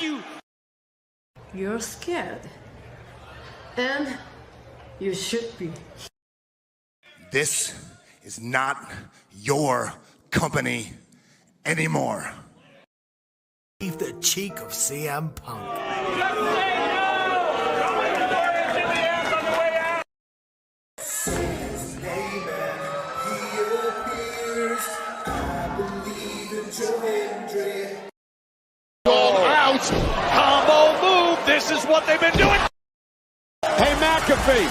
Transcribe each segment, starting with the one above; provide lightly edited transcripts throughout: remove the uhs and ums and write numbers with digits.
you. You're scared. And you should be. This is not your company anymore. Leave the cheek of CM Punk. Out. Combo move. This is what they've been doing. Hey, McAfee.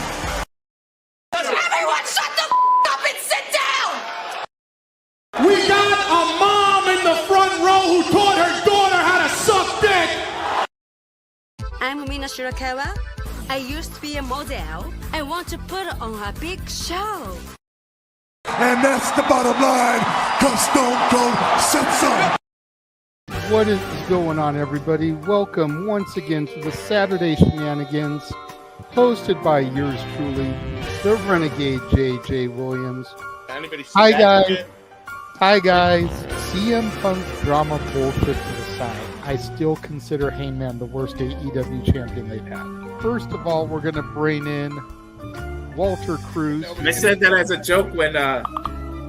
Everyone shut the up and sit down! We got a mom in the front row who taught her daughter how to suck dick. I'm Mina Shirakawa. I used to be a model. I want to put on a big show. And that's the bottom line, because Stone Cold said so. What is going on, everybody? Welcome once again to the Saturday Shenanigans, hosted by yours truly, the Renegade J.J. Williams. Hi, guys. Hi, guys. CM Punk drama bullshit to the side. I still consider Hangman the worst AEW champion they've had. First of all, we're going to bring in Walter Cruz. I said that as a joke when,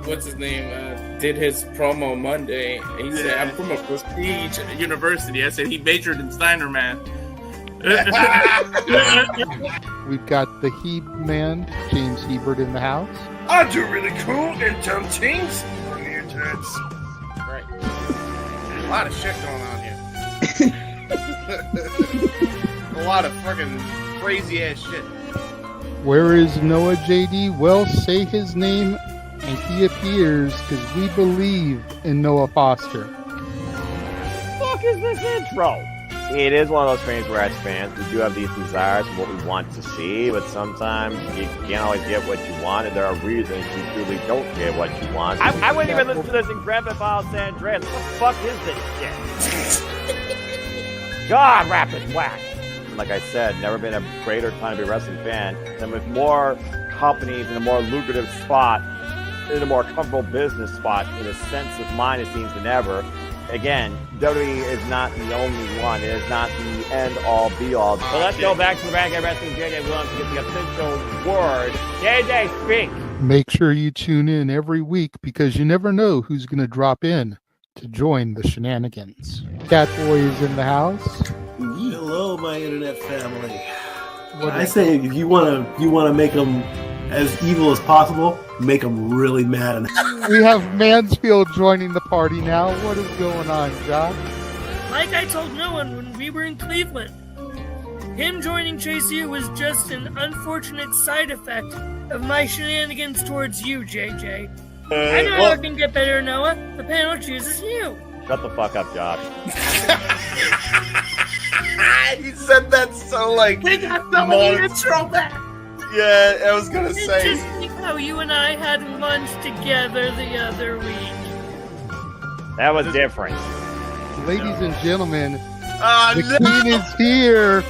what's his name, did his promo Monday. He said, I'm from a prestige university. I said he majored in Steiner math. We've got the Heb man, James Hebert, in the house. I do really cool and dumb things on the internet. Right. A lot of shit going on here. A lot of fucking crazy ass shit. Where is Noah JD? Well, say his name and he appears, because we believe in Noah Foster. Fuck is this intro? It is one of those things where as fans, we do have these desires of what we want to see, but sometimes you can't always get what you want, and there are reasons you truly don't get what you want. I wouldn't even listen to this in Grand Theft Auto San Andreas. What the fuck is this shit? God, rapid whack. Like I said, never been a greater time to be a wrestling fan, and with more companies in a more lucrative spot, in a more comfortable business spot, in a sense of mind, it seems, than ever. Again, WWE is not the only one. It is not the end-all, be-all. So let's go back to the Renegade Wrestling JJ Williams to get the official word. JJ, speak! Make sure you tune in every week, because you never know who's going to drop in to join the shenanigans. Catboy is in the house. Hello, my internet family. I say if you want to make them as evil as possible, make them really mad. We have Mansfield joining the party now. What is going on, Josh? Like I told no one when we were in Cleveland, him joining Chase U was just an unfortunate side effect of my shenanigans towards you, JJ. I know how it can get better, Noah. The panel chooses you. Shut the fuck up, Josh. He said that so like. We got some of the intro back. Yeah, I was gonna say. Just think how you and I had lunch together the other week. That was different. Ladies and gentlemen, the King is here.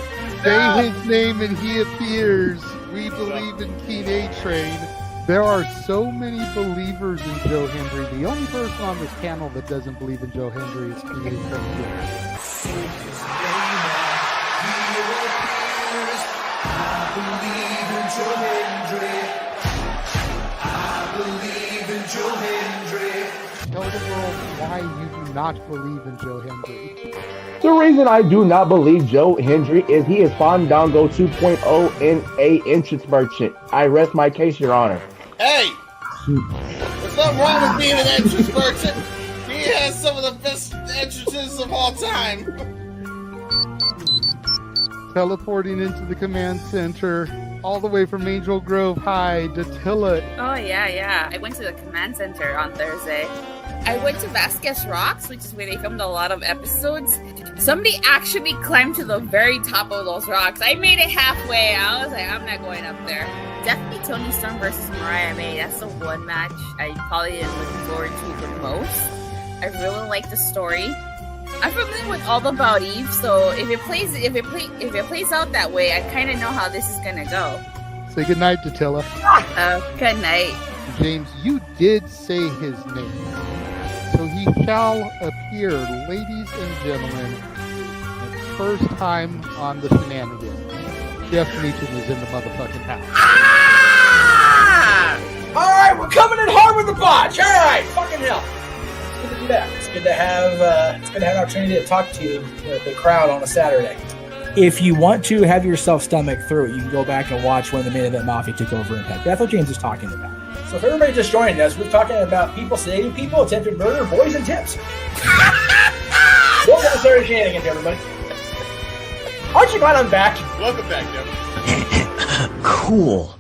Say his name and he appears. We believe in King A-Train. There are so many believers in Joe Hendry. The only person on this panel that doesn't believe in Joe Hendry is King A-Train. Tell the world why you do not believe in Joe Hendry. The reason I do not believe Joe Hendry is he is Fandango 2.0 in a entrance merchant. I rest my case, Your Honor. Hey! There's nothing wrong with being an entrance merchant. He has some of the best entrances of all time. Teleporting into the command center, all the way from Angel Grove High, Datilla. Oh, yeah. I went to the command center on Thursday. I went to Vasquez Rocks, which is where they filmed a lot of episodes. Somebody actually climbed to the very top of those rocks. I made it halfway. I was like, I'm not going up there. Definitely Toni Storm versus Mariah May. That's the one match I probably am looking forward to the most. I really like the story. I'm familiar with all about Eve, so if it plays out that way, I kind of know how this is gonna go. Say goodnight, Datilla. Good night. James, you did say his name, so he shall appear, ladies and gentlemen. first time on the Shenanigans. Jeff Meacham is in the motherfucking house. Ah! All right, we're coming in hard with the botch. All right, fucking hell. It's good to be back. It's good to have an opportunity to talk to the crowd on a Saturday. If you want to have yourself stomach through it, you can go back and watch when the Main Event Mafia took over Impact. That's what James is talking about. So if everybody just joined us, we're talking about people sedating people, attempted murder, boys, and tips. Welcome to Saturday Shenanigans, everybody. Aren't you glad I'm back? Welcome back, Jeff. Cool.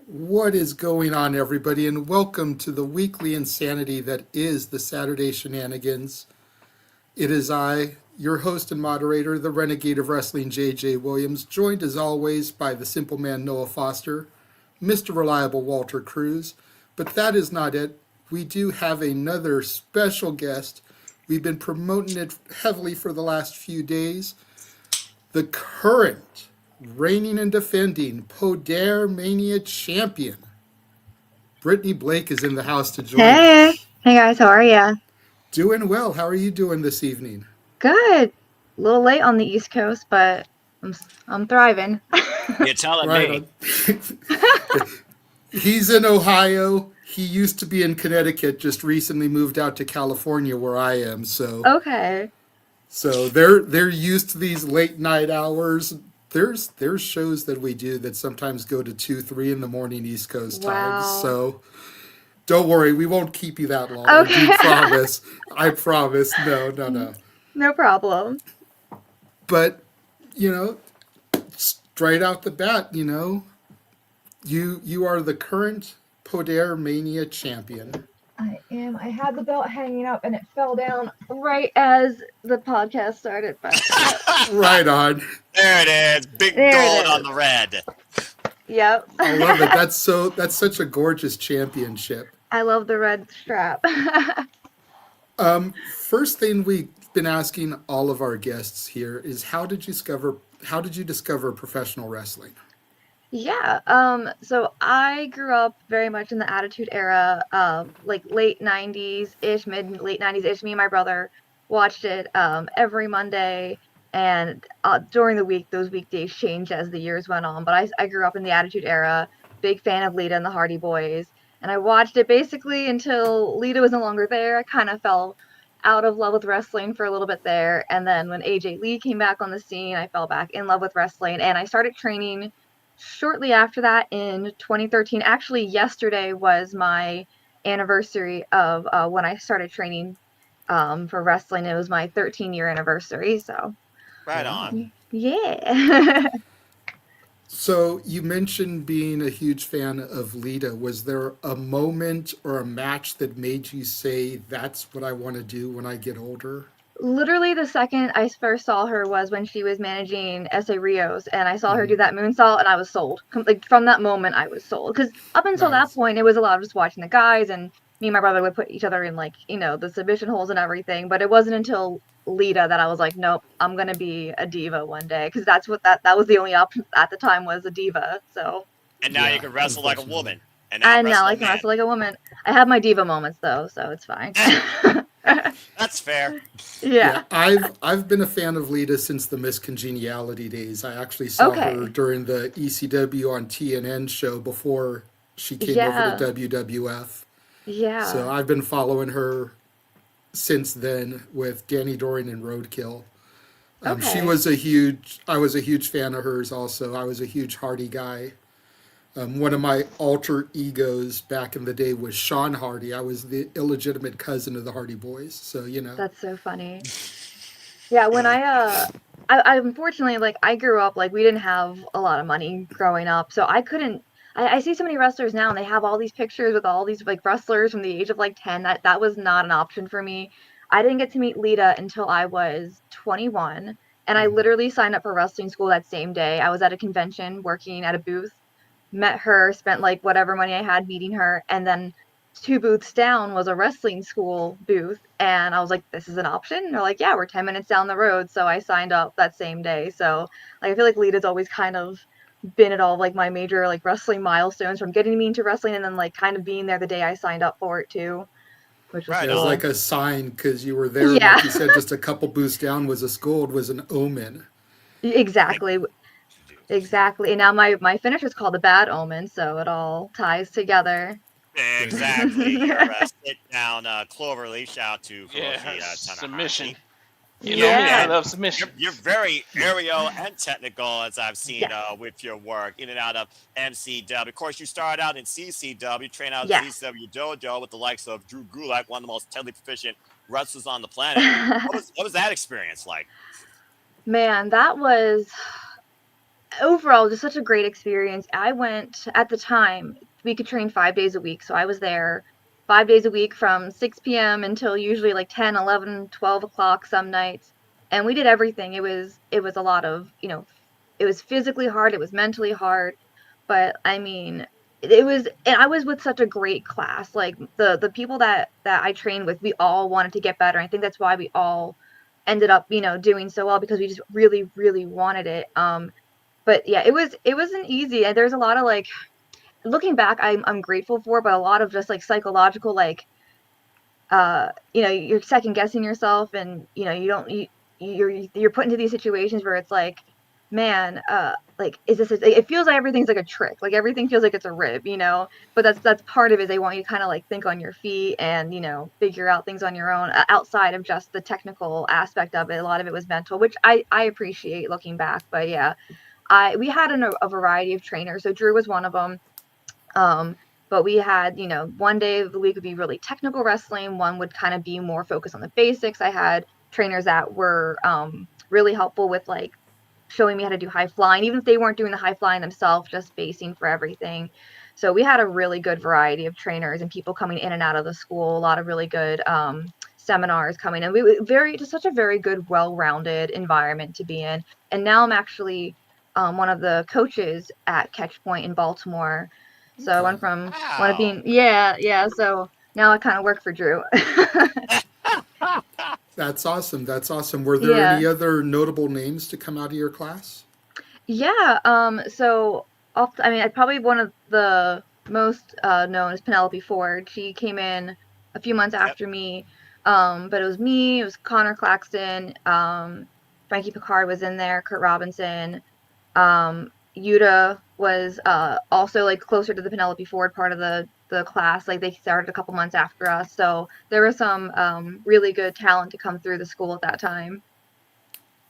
What is going on, everybody, and welcome to the weekly insanity that is the Saturday Shenanigans. It is I, your host and moderator, the Renegade of Wrestling, JJ Williams, joined as always by the simple man Noah Foster, Mr. Reliable Walter Cruz. But that is not it. We do have another special guest. We've been promoting it heavily for the last few days. The current reigning and defending Podermania champion, Brittany Blake, is in the house to join us. Hey guys, how are ya? Doing well. How are you doing this evening? Good. A little late on the East Coast, but I'm thriving. You're telling me. He's in Ohio. He used to be in Connecticut. Just recently moved out to California, where I am. So okay. So they're used to these late night hours. There's shows that we do that sometimes go to 2-3 in the morning East Coast times. So don't worry, we won't keep you that long. Okay. I promise. No. No problem. But, straight out the bat, you are the current Podermania champion. I am. I had the belt hanging up and it fell down right as the podcast started. But right on. There it is. Big gold on the red. Yep. I love it. That's such a gorgeous championship. I love the red strap. First thing we've been asking all of our guests here is how did you discover professional wrestling? Yeah. So I grew up very much in the Attitude Era, like late 90s-ish, late 90s-ish. Me and my brother watched it every Monday, and during the week, those weekdays changed as the years went on. But I grew up in the Attitude Era, big fan of Lita and the Hardy Boys, and I watched it basically until Lita was no longer there. I kind of fell out of love with wrestling for a little bit there, and then when AJ Lee came back on the scene, I fell back in love with wrestling, and I started training shortly after that in 2013. Actually, yesterday was my anniversary of when I started training for wrestling. It was my 13-year anniversary, so. Right on. Yeah. So you mentioned being a huge fan of Lita. Was there a moment or a match that made you say, that's what I want to do when I get older? Literally the second I first saw her was when she was managing S.A. Rios, and I saw her do that moonsault, and I was sold. Like, from that moment, I was sold. Because up until that point, it was a lot of just watching the guys, and me and my brother would put each other in, like, the submission holes and everything. But it wasn't until Lita that I was like, nope, I'm going to be a diva one day. Because that's what that was the only option at the time, was a diva. So. And now you can wrestle like a woman. And now I can wrestle like a woman. I have my diva moments, though, so it's fine. That's fair. Yeah. I've been a fan of Lita since the Miss Congeniality days. I actually saw her during the ECW on TNN show before she came over to WWF. Yeah. So I've been following her since then with Danny Dorian and Roadkill. I was a huge fan of hers also. I was a huge Hardy guy. One of my alter egos back in the day was Sean Hardy. I was the illegitimate cousin of the Hardy Boys, so That's so funny. Yeah, when I unfortunately, like, I grew up, like, we didn't have a lot of money growing up, so I couldn't. I see so many wrestlers now, and they have all these pictures with all these, like, wrestlers from the age of, like, 10. That was not an option for me. I didn't get to meet Lita until I was 21, and I literally signed up for wrestling school that same day. I was at a convention working at a booth. Met her, spent like whatever money I had meeting her, and then 2 booths down was a wrestling school booth, and I was like, this is an option? And they're like, yeah, we're 10 minutes down the road. So I signed up that same day. So, like, I feel like Lita's always kind of been at all, like, my major, like, wrestling milestones, from getting me into wrestling and then, like, kind of being there the day I signed up for it too. which was It cool. was like a sign because you were there. Yeah. Like you said, just a couple booths down was a scold, was an omen. Exactly. Exactly. And now my finisher's called the Bad Omen, so it all ties together. Exactly. Your sit down Cloverleaf. Shout out to Furoshi submission. You Tanahashi. know me, I Yeah. love submission. You're very aerial and technical, as I've seen with your work in and out of MCW. Of course, you started out in CCW, trained out at Yes. CCW Dojo with the likes of Drew Gulak, one of the most technically proficient wrestlers on the planet. What was that experience like? Man, that was overall just such a great experience. I went at the time, we could train 5 days a week, so I was there 5 days a week from 6 p.m. until usually like 10, 11, 12 o'clock some nights. And we did everything. It was a lot of, it was physically hard, it was mentally hard, but I mean, and I was with such a great class. Like the people that I trained with, we all wanted to get better. I think that's why we all ended up, doing so well, because we just really, really wanted it. But yeah, it wasn't easy. And there's a lot of like, looking back, I'm grateful for, but a lot of just like psychological, like, you're second guessing yourself, and you're put into these situations where it's like, man, like, is this? It feels like everything's like a trick. Like everything feels like it's a rib, But that's part of it. They want you to kind of like think on your feet and figure out things on your own outside of just the technical aspect of it. A lot of it was mental, which I appreciate looking back. But yeah. We had a variety of trainers. So Drew was one of them. But we had, one day of the week would be really technical wrestling. One would kind of be more focused on the basics. I had trainers that were really helpful with like showing me how to do high flying, even if they weren't doing the high flying themselves, just basing for everything. So we had a really good variety of trainers and people coming in and out of the school. A lot of really good seminars coming in. Just such a very good, well-rounded environment to be in. And now I'm actually one of the coaches at Catchpoint in Baltimore. So I went from one of being, so now I kind of work for Drew. That's awesome. That's awesome. Were there any other notable names to come out of your class? Yeah. Probably one of the most known is Penelope Ford. She came in a few months after me. But it was me, it was Connor Claxton, Frankie Picard was in there, Kurt Robinson. Yuta was also like closer to the Penelope Ford part of the class. Like they started a couple months after us, so there was some really good talent to come through the school at that time.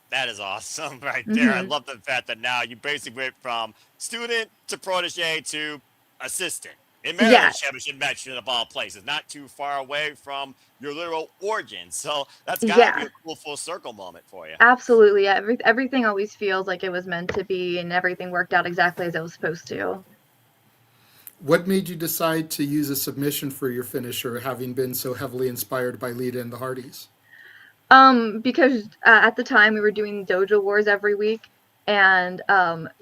That is awesome right there. I love the fact that now you basically went from student to protege to assistant in Maryland Championship match of all places, not too far away from your literal origin. So that's gotta be a cool full circle moment for you. Absolutely. Yeah. Everything always feels like it was meant to be, and everything worked out exactly as it was supposed to. What made you decide to use a submission for your finisher, having been so heavily inspired by Lita and the Hardys? Because at the time we were doing Dojo Wars every week, and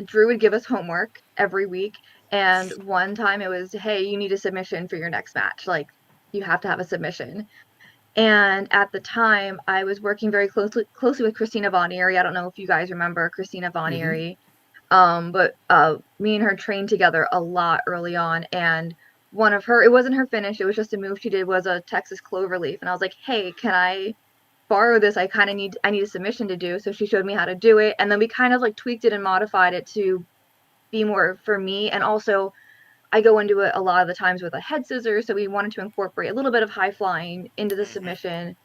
Drew would give us homework every week. And one time it was, hey, you need a submission for your next match. Like, you have to have a submission. And at the time, I was working very closely with Christina Von Eerie. I don't know if you guys remember Christina Von Eerie. But me and her trained together a lot early on. And it wasn't her finish, it was just a move she did, was a Texas Cloverleaf. And I was like, hey, can I borrow this? I need a submission to do. So she showed me how to do it. And then we kind of like tweaked it and modified it to be more for me. And also I go into it a lot of the times with a head scissor, so we wanted to incorporate a little bit of high flying into the submission.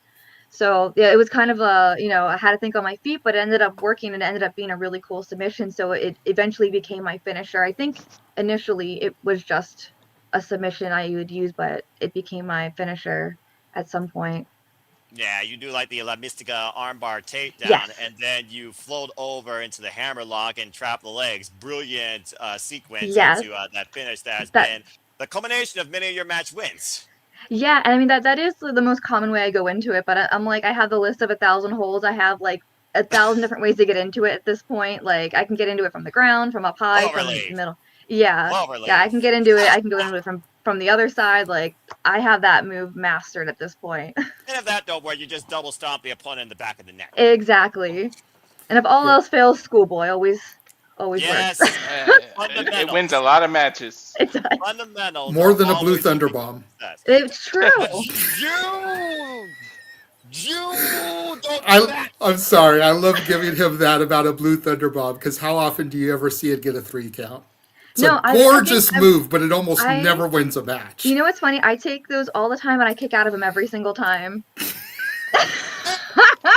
So yeah, it was kind of I had to think on my feet, but it ended up working and it ended up being a really cool submission. So it eventually became my finisher. I think initially it was just a submission I would use, but it became my finisher at some point. Yeah, you do like the La Mystica armbar takedown, and then you float over into the hammerlock and trap the legs. Brilliant sequence into that finish that has been the culmination of many of your match wins. Yeah, and I mean that is the most common way I go into it, but I'm like, I have the list of 1,000 holds. I have like 1,000 different ways to get into it at this point. Like I can get into it from the ground, from up high, from the middle. Yeah, I can get into it. I can go into it from the other side. Like I have that move mastered at this point. And if that don't work, you just double stomp the opponent in the back of the neck. Exactly. And if all else fails, schoolboy, always Yes. works. It wins a lot of matches. It does. Fundamentals. More are than a blue always thunder the bomb. success. It's true. Don't do that. I'm sorry. I love giving him that about a blue thunder bomb because how often do you ever see it get a 3 count? It's a gorgeous move, but it almost never wins a match. You know what's funny? I take those all the time and I kick out of them every single time.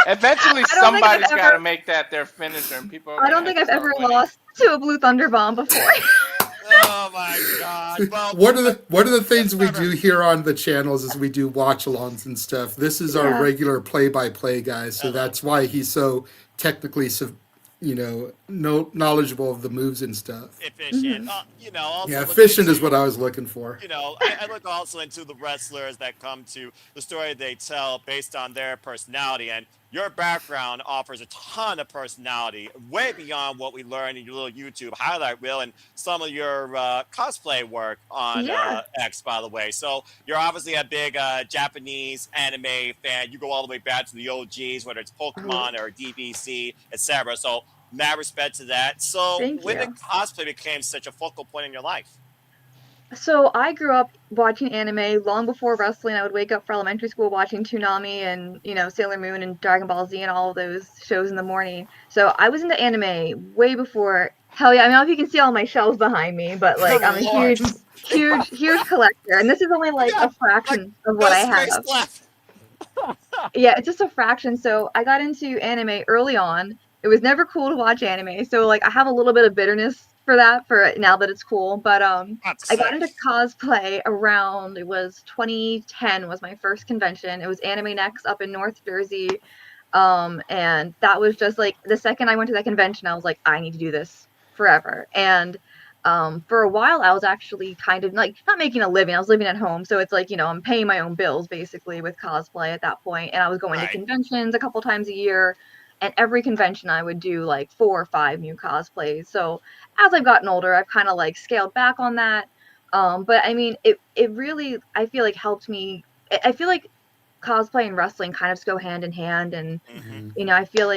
Eventually, somebody's got to make that their finisher, and people. I don't think I've ever lost to a blue thunder bomb before. Oh my god! Well, one of the things we do here on the channels is we do watch-alongs and stuff. This is our regular play-by-play guy, so that's why he's so technically, knowledgeable of the moves and stuff. Efficient, also efficient is what I was looking for. I look also into the wrestlers that come to the story they tell based on their personality, and your background offers a ton of personality, way beyond what we learned in your little YouTube highlight reel and some of your cosplay work on X, by the way. So you're obviously a big Japanese anime fan. You go all the way back to the OGs, whether it's Pokemon or DBC, etc. So mad respect to that. So when did cosplay became such a focal point in your life? So I grew up watching anime long before wrestling. I would wake up for elementary school watching Toonami and, Sailor Moon and Dragon Ball Z and all of those shows in the morning. So I was into anime way before. Hell yeah. I don't know if you can see all my shelves behind me, but I'm a huge collector. And this is only a fraction of what I have. Yeah, it's just a fraction. So I got into anime early on. It was never cool to watch anime. So I have a little bit of bitterness for now that it's cool, but I got into cosplay around, it was 2010 was my first convention. It was Anime Next up in North Jersey, and that was just the second I went to that convention, I was like, I need to do this forever. And for a while I was actually kind of not making a living. I was living at home, so it's I'm paying my own bills basically with cosplay at that point, and I was going to conventions a couple times a year. And every convention I would do 4 or 5 new cosplays. So as I've gotten older, I've kind of scaled back on that. But I mean, it really, I feel helped me. I feel cosplay and wrestling kind of go hand in hand. And, I feel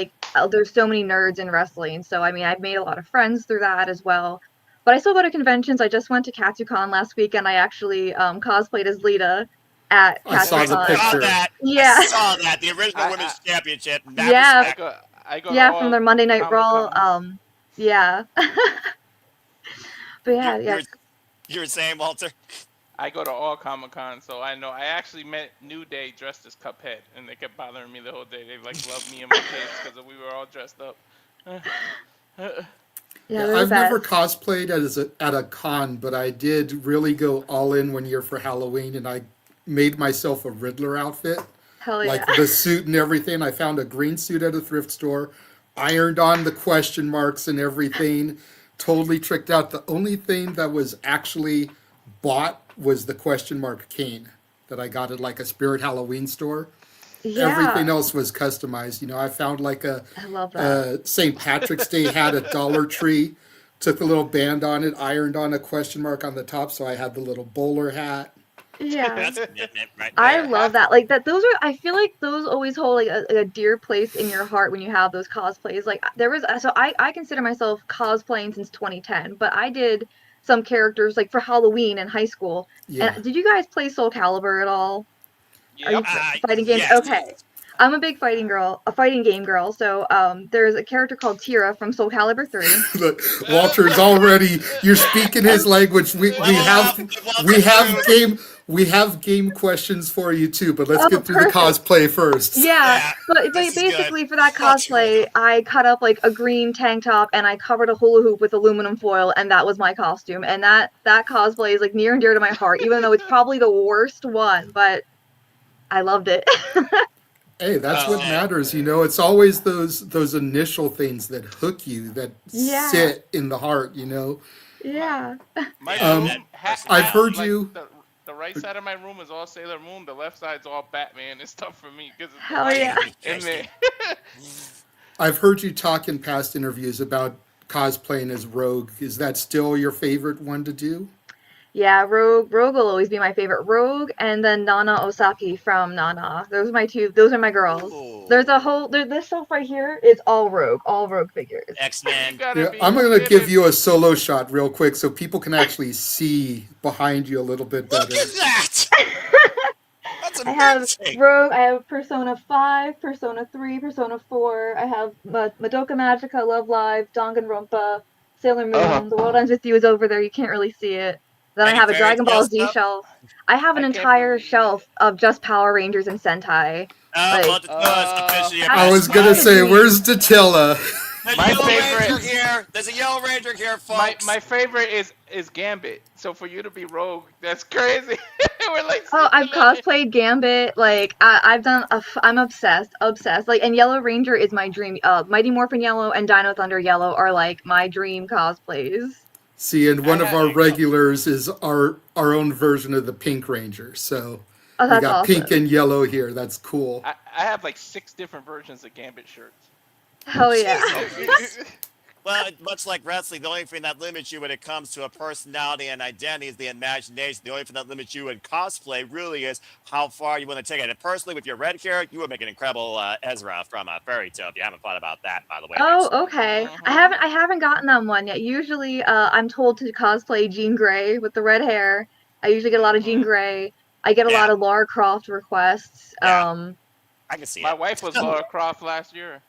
there's so many nerds in wrestling. So, I mean, I've made a lot of friends through that as well. But I still go to conventions. I just went to KatsuCon last week and I actually cosplayed as Lita. I saw the picture. Yeah. I saw that. The original Women's Championship. I go from their Monday Night Raw. Yeah. But yeah. You were saying, Walter? I go to all Comic-Con, so I know. I actually met New Day dressed as Cuphead, and they kept bothering me the whole day. They loved me and my kids because we were all dressed up. I've never cosplayed at a con, but I did really go all in one year for Halloween, and I made myself a Riddler outfit. Hell yeah. The suit and everything. I found a green suit at a thrift store, ironed on the question marks and everything, totally tricked out. The only thing that was actually bought was the question mark cane that I got at a Spirit Halloween store. Yeah. Everything else was customized. I found I love that. St. Patrick's Day hat at Dollar Tree, took a little band on it, ironed on a question mark on the top, so I had the little bowler hat. Yeah, that's commitment right there. I love that. Those are. I feel those always hold a dear place in your heart when you have those cosplays. I consider myself cosplaying since 2010, but I did some characters for Halloween in high school. Yeah. And did you guys play Soul Calibur at all? Yeah. Are you fighting games? Yes. Okay. I'm a big fighting game girl. So there's a character called Tira from Soul Calibur 3. Look, Walter's already. You're speaking his language. We have game questions for you too, but let's get through the cosplay first. Yeah, but basically for that cosplay, I cut up a green tank top and I covered a hula hoop with aluminum foil, and that was my costume. And that cosplay is near and dear to my heart, even though it's probably the worst one, but I loved it. Hey, that's what matters. It's always those initial things that hook you, that sit in the heart. Yeah. I've heard you. The right side of my room is all Sailor Moon. The left side's all Batman. It's tough for me because hell yeah. In there. I've heard you talk in past interviews about cosplaying as Rogue. Is that still your favorite one to do? Yeah, Rogue will always be my favorite. Rogue and then Nana Osaki from Nana. Those are my girls. There's a whole this shelf right here is all Rogue figures. X-Men. Yeah, I'm going to give you a solo shot real quick so people can actually see behind you a little bit better. Look at that! That's I have amazing! Rogue, I have Persona 5, Persona 3, Persona 4, I have Madoka Magica, Love Live, Danganronpa, Sailor Moon, The World Ends With You is over there, you can't really see it. Then Any I have a fairy Dragon tale Ball Z stuff? shelf. I have an entire shelf of just Power Rangers and Sentai. Well, it's officially a I was going to say, where's Datilla? There's My a Yellow favorite- Ranger here. There's a Yellow Ranger here, folks. My favorite is Gambit. So for you to be Rogue, that's crazy. We're like, Oh, I've cosplayed Gambit. Like I'm obsessed. Like, and Yellow Ranger is my dream. Mighty Morphin Yellow and Dino Thunder Yellow are like my dream cosplays. See, and one of our regulars is our own version of the Pink Ranger. So we that's got awesome. pink and yellow here. That's cool. I have like 6 different versions of Gambit shirts. Hell yeah. Well, much like wrestling, the only thing that limits you when it comes to a personality and identity is the imagination. The only thing that limits you in cosplay really is how far you want to take it. And personally, with your red hair, you would make an incredible Ezra from Fairy Tale. If you haven't thought about that, by the way. Oh, okay. I haven't gotten that one yet. Usually, I'm told to cosplay Jean Grey with the red hair. I usually get a lot of Jean Grey. I get a lot of Lara Croft requests. I can see My wife was Lara Croft last year.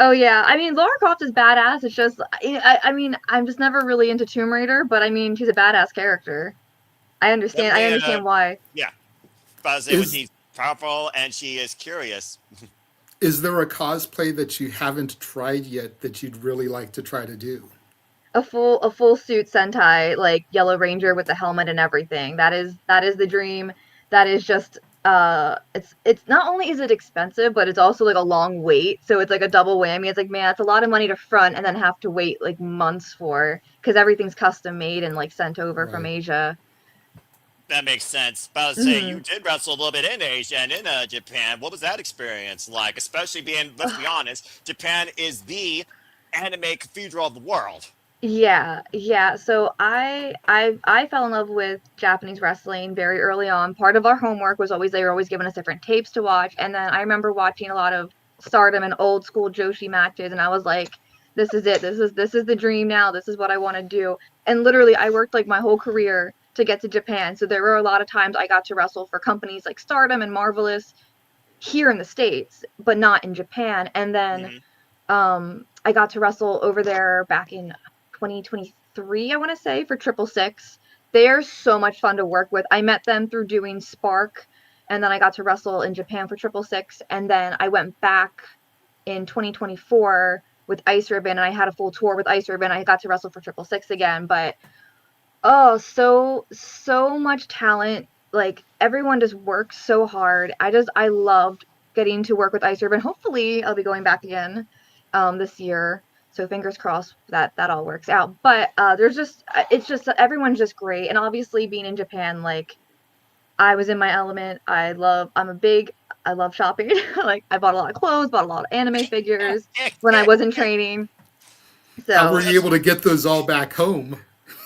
Oh yeah, I mean Lara Croft is badass. It's just, I mean, I'm just never really into Tomb Raider, but I mean she's a badass character. I understand. I understand why. Yeah, but she's powerful and she is curious. Is there a cosplay that you haven't tried yet that you'd really like to try to do? A full suit Sentai, like Yellow Ranger with the helmet and everything. That is the dream. That is just it's not only is it expensive, but it's also like a long wait. So it's like a double whammy. It's like, man, it's a lot of money to front and then have to wait like months for, because everything's custom made and like sent over from Asia. That makes sense. But I was saying you did wrestle a little bit in Asia and in Japan. What was that experience like? Especially being, let's be honest, Japan is the anime cathedral of the world. Yeah. So I fell in love with Japanese wrestling very early on. Part of our homework was they were always giving us different tapes to watch, and then I remember watching a lot of Stardom and old school Joshi matches, and I was like, this is it. This is the dream now. This is what I want to do. And literally, I worked like my whole career to get to Japan. So there were a lot of times I got to wrestle for companies like Stardom and Marvelous here in the States, but not in Japan. And then I got to wrestle over there back in 2023, I want to say, for 666. They're so much fun to work with. I met them through doing Spark, and then I got to wrestle in Japan for 666, and then I went back in 2024 with Ice Ribbon, and I had a full tour with Ice Ribbon. I got to wrestle for 666 again, but so much talent. Like, everyone just works so hard. I loved getting to work with Ice Ribbon. Hopefully I'll be going back again this year. So fingers crossed that all works out. But everyone's just great. And obviously being in Japan, like, I was in my element. I love shopping. Like, I bought a lot of clothes, bought a lot of anime figures when I was in training. So how were you able to get those all back home?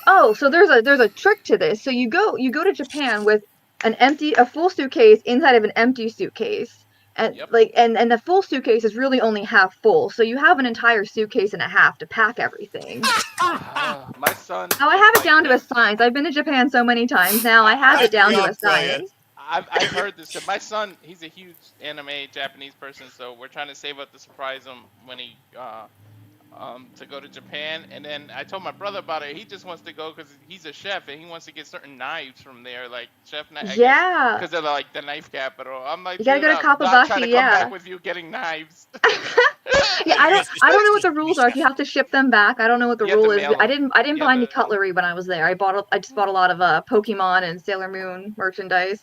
Oh, so there's a trick to this. So you go to Japan with a full suitcase inside of an empty suitcase. And and the full suitcase is really only half full, so you have an entire suitcase and a half to pack everything. My son. Now I have it down to a science. I've been to Japan so many times now. I have it down to a science. I've heard this. My son, he's a huge anime Japanese person, so we're trying to save up to surprise him when he to go to Japan. And then I told my brother about it. He just wants to go because he's a chef and he wants to get certain knives from there, like chef knives. Yeah. Because they're like the knife capital. I'm like, You gotta go to I'm not trying Kababashi, to come back with you getting knives. Yeah, I don't know what the rules are. If you have to ship them back, I don't know what the You have to rule is. mail I them. didn't buy any cutlery when I was there. I just bought a lot of Pokemon and Sailor Moon merchandise.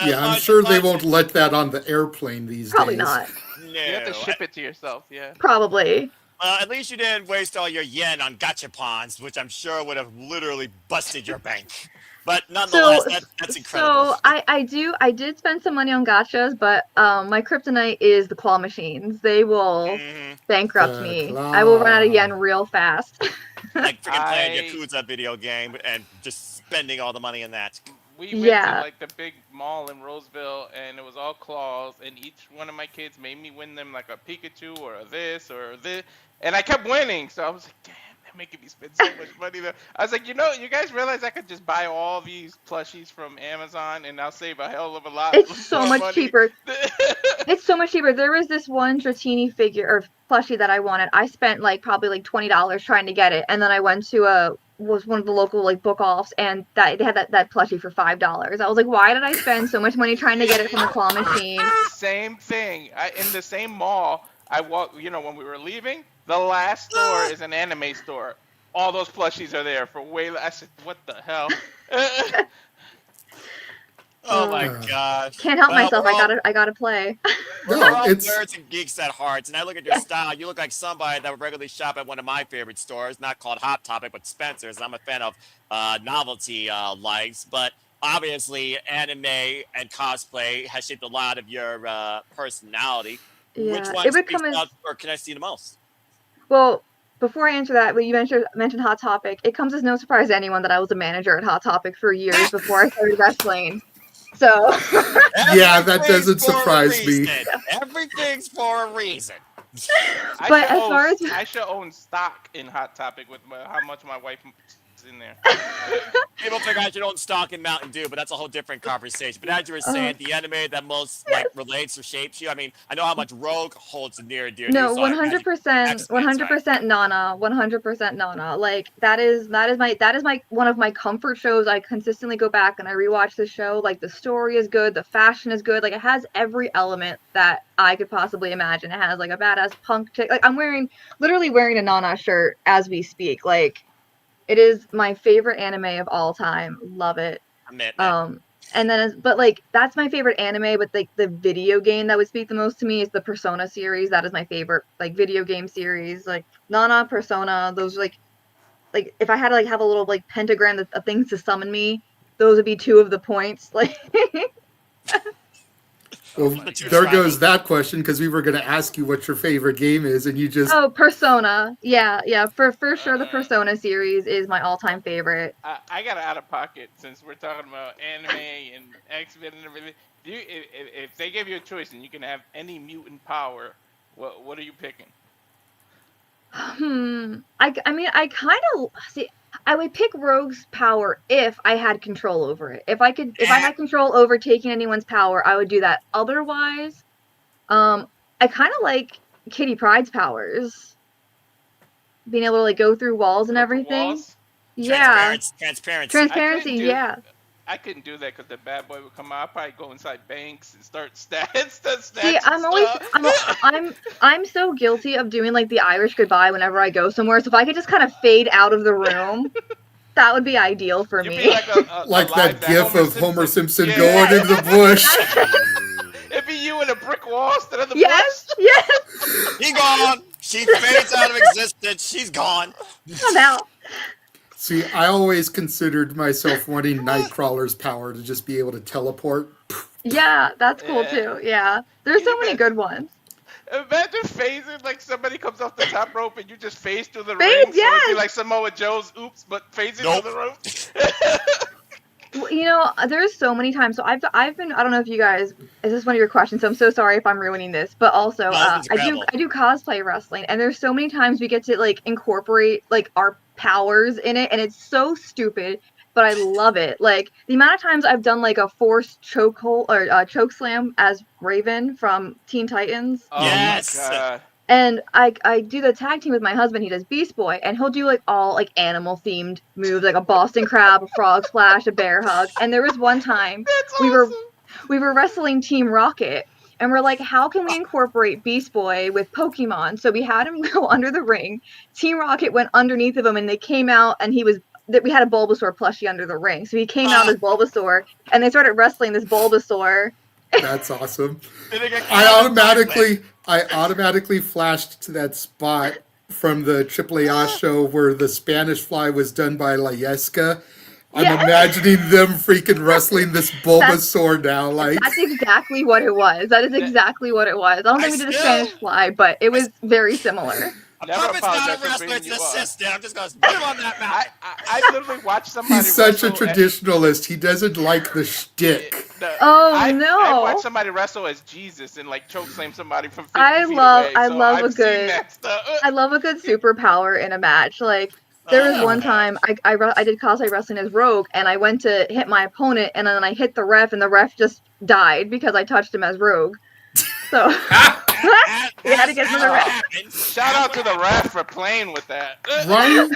Yeah, I'm sure they won't let that on the airplane these Probably days. not. You have to ship it to yourself. Yeah. Probably. At least you didn't waste all your yen on gachapons, which I'm sure would have literally busted your bank. But nonetheless, that's incredible. So I did spend some money on gachas, but my kryptonite is the claw machines. They will bankrupt me. I will run out of yen real fast. like freaking playing a Yakuza video game and just spending all the money in that. We went to like the big mall in Roseville, and it was all claws, and each one of my kids made me win them like a Pikachu or a this or this, and I kept winning. So I was like, damn, they're making me spend so much money. I was like, you guys realize I could just buy all these plushies from Amazon, and I'll save a hell of a lot. It's so much money. cheaper. It's so much cheaper. There was this one Dratini figure or plushie that I wanted. I spent probably $20 trying to get it, and then I went to was one of the local book offs, and they had that plushie for $5. I was like, why did I spend so much money trying to get it from the claw machine? Same thing. In the same mall, I walked. When we were leaving, the last store is an anime store. All those plushies are there for way less. I said, what the hell? Oh my gosh! Can't help myself. I gotta play. We're all nerds and geeks at heart, and I look at your style. You look like somebody that would regularly shop at one of my favorite stores, not called Hot Topic, but Spencer's. I'm a fan of novelty likes, but obviously anime and cosplay has shaped a lot of your personality. Yeah, Which one speaks out or can I see the most? Well, before I answer that, when you mentioned Hot Topic, it comes as no surprise to anyone that I was a manager at Hot Topic for years before I started wrestling. So yeah, that doesn't surprise me. Everything's for a reason. I should own stock in Hot Topic with how much my wife is in there. People figure I should own stock in Mountain Dew, but that's a whole different conversation. But as you were saying, the anime that most relates or shapes you. I mean, I know how much Rogue holds near and dear. No, 100%, 100% Nana, 100% Nana. That is my one of my comfort shows. I consistently go back and I rewatch the show. The story is good, the fashion is good. It has every element that I could possibly imagine. It has a badass punk chick. I'm literally wearing a Nana shirt as we speak. It is my favorite anime of all time. Love it. And then, that's my favorite anime. But the video game that would speak the most to me is the Persona series. That is my favorite video game series. Nana, Persona. Those if I had to have a little pentagram of things to summon me, those would be two of the points. Well, there goes that question, because we were going to ask you what your favorite game is, and you just... Oh, Persona. Yeah. For sure, the Persona series is my all-time favorite. I got out of pocket, since we're talking about anime and X-Men and everything. If they gave you a choice and you can have any mutant power, what are you picking? I would pick Rogue's power if I had control over it. If I had control over taking anyone's power, I would do that. Otherwise, I kind of like Kitty Pryde's powers. Being able to go through walls and everything. Walls? Yeah. Transparency, yeah. I couldn't do that because the bad boy would come out. I'd probably go inside banks and start stats. See, I'm so guilty of doing the Irish goodbye whenever I go somewhere. So if I could just kind of fade out of the room, that would be ideal for me. Like that gif of Homer Simpson going into the bush. It'd be you in a brick wall instead of the Yes. He gone. She fades out of existence. She's gone. I'm out. See, I always considered myself wanting Nightcrawler's power to just be able to teleport. Yeah, that's cool too. Yeah. There's so many good ones. Imagine phasing, somebody comes off the top rope and you just phase through the Phase, ring. yes. So it'd be like Samoa Joe's oops, but phasing through the rope. There's so many times. So I've been, I don't know if you guys, is this one of your questions? So I'm so sorry if I'm ruining this, but also I do cosplay wrestling, and there's so many times we get to incorporate our powers in it, and it's so stupid, but I love it. The amount of times I've done a forced chokehold or choke slam as Raven from Teen Titans. Oh yes. My God. And I do the tag team with my husband. He does Beast Boy, and he'll do all animal themed moves, like a Boston Crab, a Frog Splash, a Bear Hug. And there was one time we were wrestling Team Rocket, and we're like, how can we incorporate Beast Boy with Pokemon? So we had him go under the ring. Team Rocket went underneath of him, and they came out, and we had a Bulbasaur plushie under the ring. So he came out as Bulbasaur, and they started wrestling this Bulbasaur. That's awesome. I automatically flashed to that spot from the AAA show where the Spanish Fly was done by La Yesca. I'm imagining them freaking wrestling this Bulbasaur now. That's exactly what it was. That is exactly what it was. I don't think we did a Spanish Fly, but it was very similar. Never Puppet's not apologize a for wrestler, bringing it's you an up. assistant. I'm just going to put him on that map. I literally watched somebody. He's such a wrestle traditionalist. He doesn't like the shtick. I watched somebody wrestle as Jesus and like choke slam somebody from 50 feet away. I So love I've a seen good that stuff. I love a good superpower in a match. Like there was Oh, one time I did cosplay wrestling as Rogue, and I went to hit my opponent, and then I hit the ref, and the ref just died because I touched him as Rogue. So we had to get another ref. Shout out to the ref for playing with that. Right?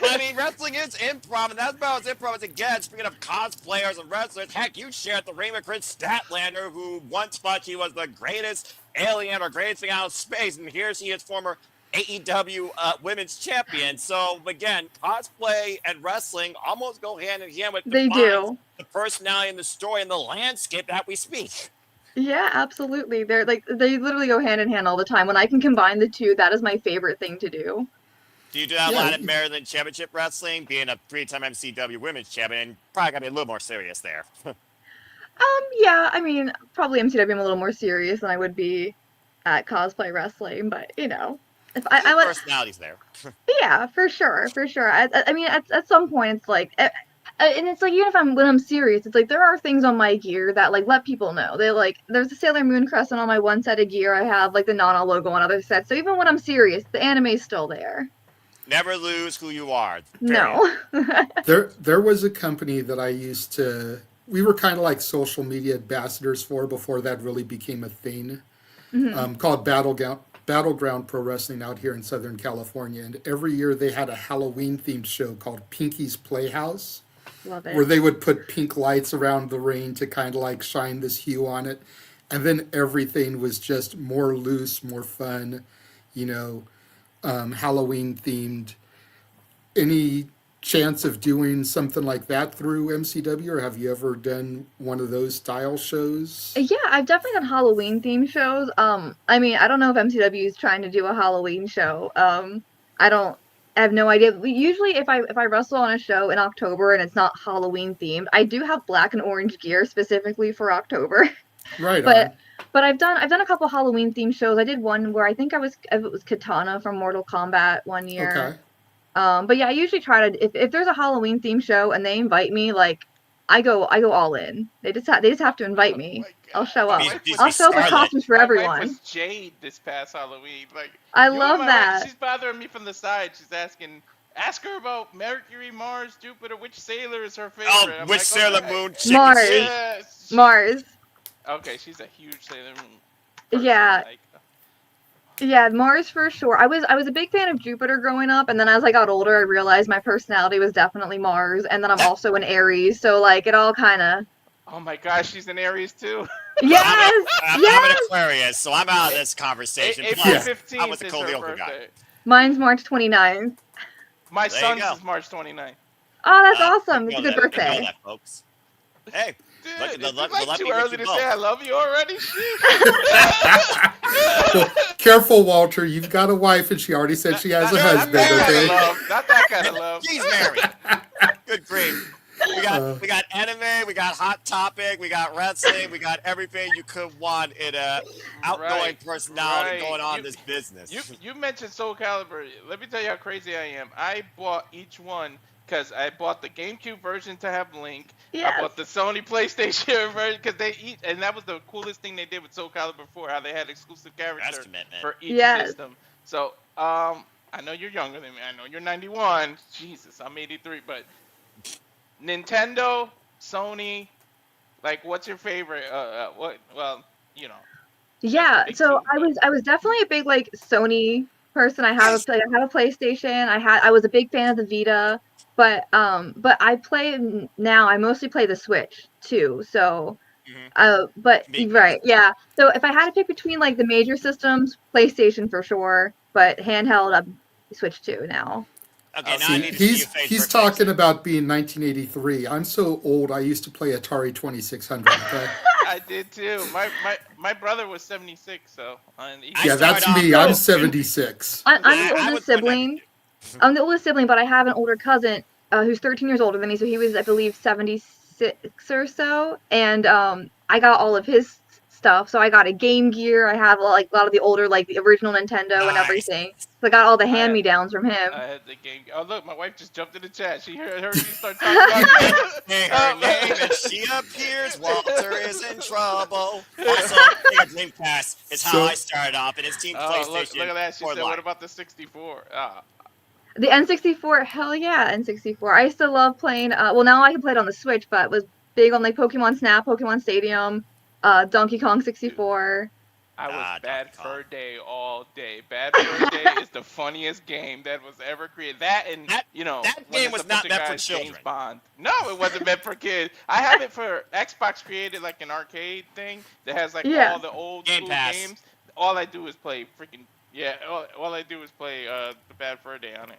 I mean, wrestling is improv, and that's about as improv as it gets. Speaking of cosplayers and wrestlers, heck, you shared the ring with Chris Statlander, who once thought he was the greatest alien or greatest thing out of space, and here she is, former AEW women's champion. So, again, cosplay and wrestling almost go hand in hand with They do. the personality and the story and the landscape that we speak. Yeah, absolutely. They're like they literally go hand in hand all the time. When I can combine the two, that is my favorite thing to do. Do you do that a lot in Maryland Championship Wrestling, being a 3-time MCW women's champion? Probably gotta be a little more serious there. Yeah, I mean, probably MCW I'm a little more serious than I would be at cosplay wrestling, but you know, if I would, personalities there. yeah, for sure. I mean, at some point, it's like, and it's like even when I'm serious, it's like there are things on my gear that like let people know. They like there's a Sailor Moon crescent on my one set of gear. I have like the Nana logo on other sets. So even when I'm serious, the anime's still there. Never lose who you are. No. There was a company that I used to. We were kind of like social media ambassadors for before that really became a thing. Called Battleground Pro Wrestling out here in Southern California, and every year they had a Halloween themed show called Pinky's Playhouse. Love it. Where they would put pink lights around the ring to kind of like shine this hue on it. And then everything was just more loose, more fun, you know, Halloween themed. Any chance of doing something like that through MCW, or have you ever done one of those style shows? Yeah, I've definitely done Halloween themed shows. I mean, I don't know if MCW is trying to do a Halloween show. I have no idea. Usually, if I wrestle on a show in October and it's not Halloween themed, I do have black and orange gear specifically for October. Right. But I've done a couple Halloween themed shows. I did one where I think it was Katana from Mortal Kombat one year. Okay. But yeah, I usually try to if there's a Halloween themed show and they invite me, like I go all in. They just have to invite me. I'll show up. I'll show up with costumes for everyone. My wife was Jade this past Halloween. Like I love that. She's bothering me from the side. She's ask her about Mercury, Mars, Jupiter. Which sailor is her favorite? Oh, which Sailor Moon? Mars. Mars. Okay, she's a huge Sailor Moon. Yeah. Yeah, Mars for sure. I was a big fan of Jupiter growing up, and then as I got older, I realized my personality was definitely Mars, and then I'm also an Aries, so like it all kind of. Oh my gosh, she's an Aries too. Yes, I'm an Aquarius, so I'm out of this conversation. April Plus, 15th I was a is Cody her Oka guy. birthday. Mine's March 29th. My There you son's go. is March 29th. Oh, that's awesome! It's a Know good that- birthday. know that, folks. Hey, look at the It's let like me too get early you to both. say I love you already. Well, careful, Walter. You've got a wife, and she already said she has a husband. Okay. Not that kind of love. She's married. Good grief. We got anime, we got Hot Topic, we got wrestling, we got everything you could want in a outgoing personality going on in this business. You mentioned Soul Calibur. Let me tell you how crazy I am. I bought each one because I bought the GameCube version to have Link. Yes. I bought the Sony PlayStation version because and that was the coolest thing they did with Soul Calibur 4, how they had exclusive characters for each system. So, I know you're younger than me. I know you're 91. Jesus, I'm 83, but Nintendo, Sony, like, what's your favorite? Well, you know. Yeah, so I was definitely a big like Sony person. I have a PlayStation. I was a big fan of the Vita, but I play now. I mostly play the Switch too. So, but right, yeah. So if I had to pick between like the major systems, PlayStation for sure, but handheld, I'm Switch 2 now. Okay, now I need to see your face He's for talking about being 1983. I'm so old. I used to play Atari 2600. Okay. I did too. My brother was 76, so. Yeah, that's me. I'm 76. I'm the oldest sibling. I'm the oldest sibling, but I have an older cousin who's 13 years older than me. So he was, I believe, 76 or so, and I got all of his stuff. So I got a Game Gear. I have like a lot of the older, like the original Nintendo and everything. So I got all the hand-me-downs from him. I had the game. Oh look, my wife just jumped in the chat. She heard me start talking about. Hey, her name and she appears. Walter is in trouble. Also, Sega Dreamcast is how I started off, and it's Team PlayStation. Look at that. She for said, life. "What about the 64?" The N64, hell yeah, N64. I used to love playing. Well, now I can play it on the Switch, but it was big on like Pokemon Snap, Pokemon Stadium, Donkey Kong 64. I was Bad Fur Day all day. Bad Fur Day is the funniest game that was ever created. That and that game was not meant for children. James Bond. No, it wasn't meant for kids. I have it for Xbox. Created like an arcade thing that has like all the old school games. All I do is play freaking all I do is play the Bad Fur Day on it.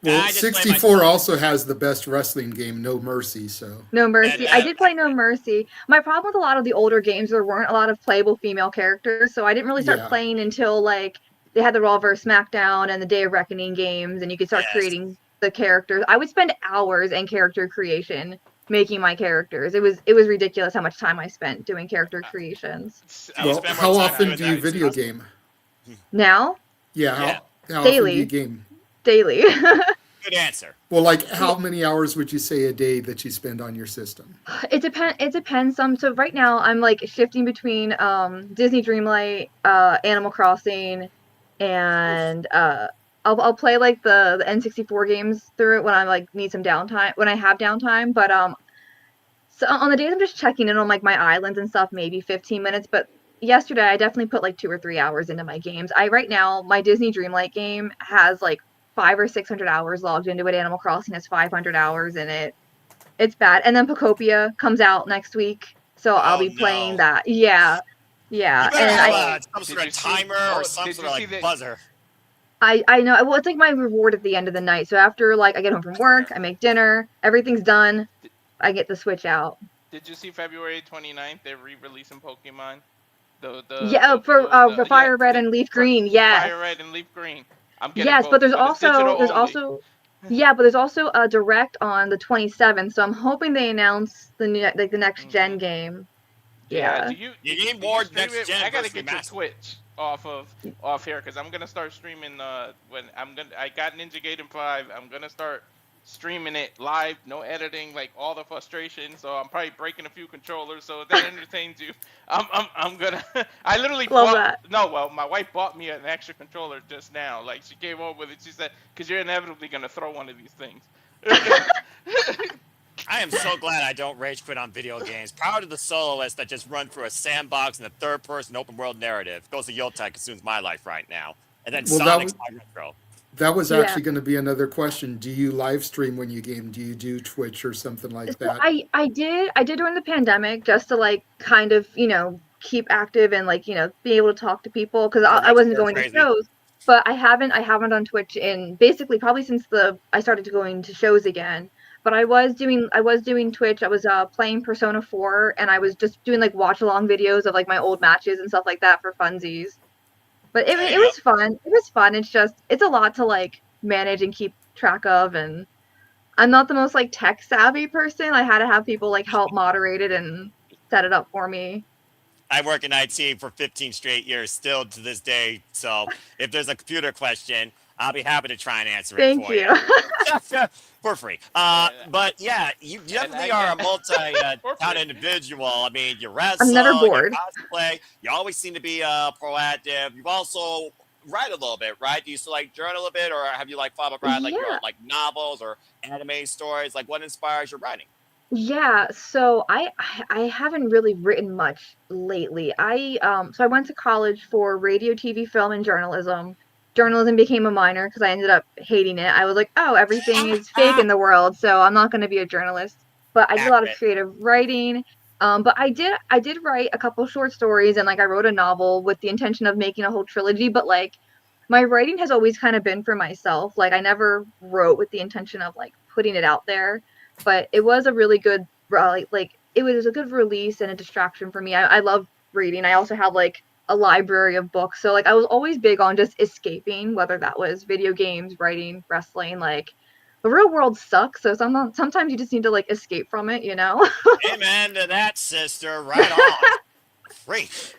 Well, 64 also has the best wrestling game, No Mercy. So No Mercy. I did play No Mercy. My problem with a lot of the older games, there weren't a lot of playable female characters, so I didn't really start playing until like they had the Raw vs. SmackDown and the Day of Reckoning games, and you could start creating the characters. I would spend hours in character creation making my characters. It was ridiculous how much time I spent doing character creations. Well, how often do you video game? Now? Yeah, how daily. often do you game? Daily. Good answer. Well, like how many hours would you say a day that you spend on your system? It depends. So right now I'm like shifting between Disney Dreamlight, Animal Crossing, and I'll play like the N64 games through it when I like need some downtime, when I have downtime. But so on the days I'm just checking in on like my islands and stuff, maybe 15 minutes. But yesterday I definitely put like 2 or 3 hours into my games. Right now my Disney Dreamlight game has like 500 or 600 hours logged into it. Animal Crossing has 500 hours in it. It's bad. And then Pocopia comes out next week, so I'll be playing that. Yeah. You better have some sort of timer or some sort of like buzzer. I know. Well, it's like my reward at the end of the night. So after like I get home from work, I make dinner, everything's done, I get the Switch out. Did you see February 29th? They're re-releasing Pokemon. For Fire Red and Leaf Green. Yes. Fire Red and Leaf Green. Yes, but there's also a direct on the 27th, so I'm hoping they announce the next gen game. Yeah. You need more next gen. I gotta get your Twitch off here because I'm gonna start streaming. I got Ninja Gaiden 5. I'm gonna start streaming it live, no editing, like all the frustration. So I'm probably breaking a few controllers. So if that entertains you, I'm gonna. I literally my wife bought me an extra controller just now. Like she came over with it. She said, "Because you're inevitably gonna throw one of these things." I am so glad I don't rage quit on video games. Power to the soloists that just run through a sandbox in a third-person open-world narrative. Goes to Yoltek consumes my life right now. And then Sonic's my retro. That was actually going to be another question. Do you live stream when you game? Do you do Twitch or something like that? I did during the pandemic just to like kind of, keep active and like, be able to talk to people because I wasn't going to shows. But I haven't on Twitch in basically probably since I started going to shows again. But I was doing Twitch. I was playing Persona 4 and I was just doing like watch along videos of like my old matches and stuff like that for funsies. But it was fun. It was fun. It's a lot to like manage and keep track of, and I'm not the most like tech savvy person. I had to have people like help moderate it and set it up for me. I work in IT for 15 straight years, still to this day. So if there's a computer question, I'll be happy to try and answer it for you. For free. But yeah, you definitely are a multi-talent individual. I mean, you wrestle, I'm never bored. You cosplay, you always seem to be proactive. You've also write a little bit, right? Do you still like journal a bit, or have you like followed write like your like novels or anime stories? Like what inspires your writing? Yeah, so I haven't really written much lately. So I went to college for radio, TV, film, and journalism. Journalism became a minor because I ended up hating it. I was like, oh, everything is fake in the world, so I'm not going to be a journalist. But I did a lot of creative writing. But I did write a couple short stories, and like I wrote a novel with the intention of making a whole trilogy. But like my writing has always kind of been for myself. Like I never wrote with the intention of like putting it out there. But it was a really good it was a good release and a distraction for me. I love reading. I also have like a library of books. So like I was always big on just escaping, whether that was video games, writing, wrestling. Like the real world sucks. So sometimes you just need to like escape from it, Amen to that, sister. Right on. great.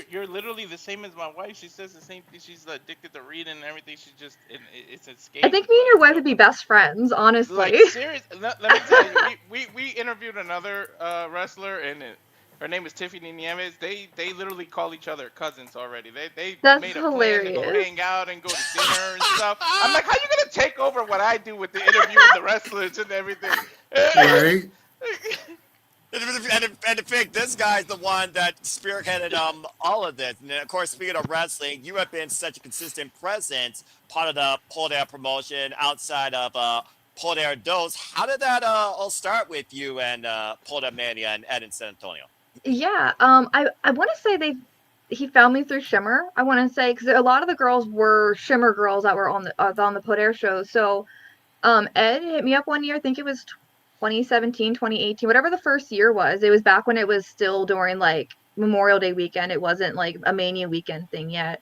You're literally the same as my wife. She says the same thing. She's addicted to reading and everything. She's just it's escape. I think me and your wife would be best friends, honestly. Like serious. Let me tell you, we interviewed another wrestler, and her name is Tiffany Nieves. They literally call each other cousins already. They That's made a plan to go hilarious. hang out and go to dinner and stuff. I'm like, how you gonna take over what I do with the interviewing the wrestlers and everything? Right? And to think this guy's the one that spearheaded all of this. And of course, speaking of wrestling, you have been such a consistent presence, part of the Poder promotion outside of Poder Dos. How did that all start with you and Podermania and Ed in San Antonio? Yeah, I want to say he found me through Shimmer. I want to say because a lot of the girls were Shimmer girls that were on the Poder show. So Ed hit me up one year. I think it was 2017, 2018, whatever the first year was. It was back when it was still during like Memorial Day weekend. It wasn't like a Mania weekend thing yet.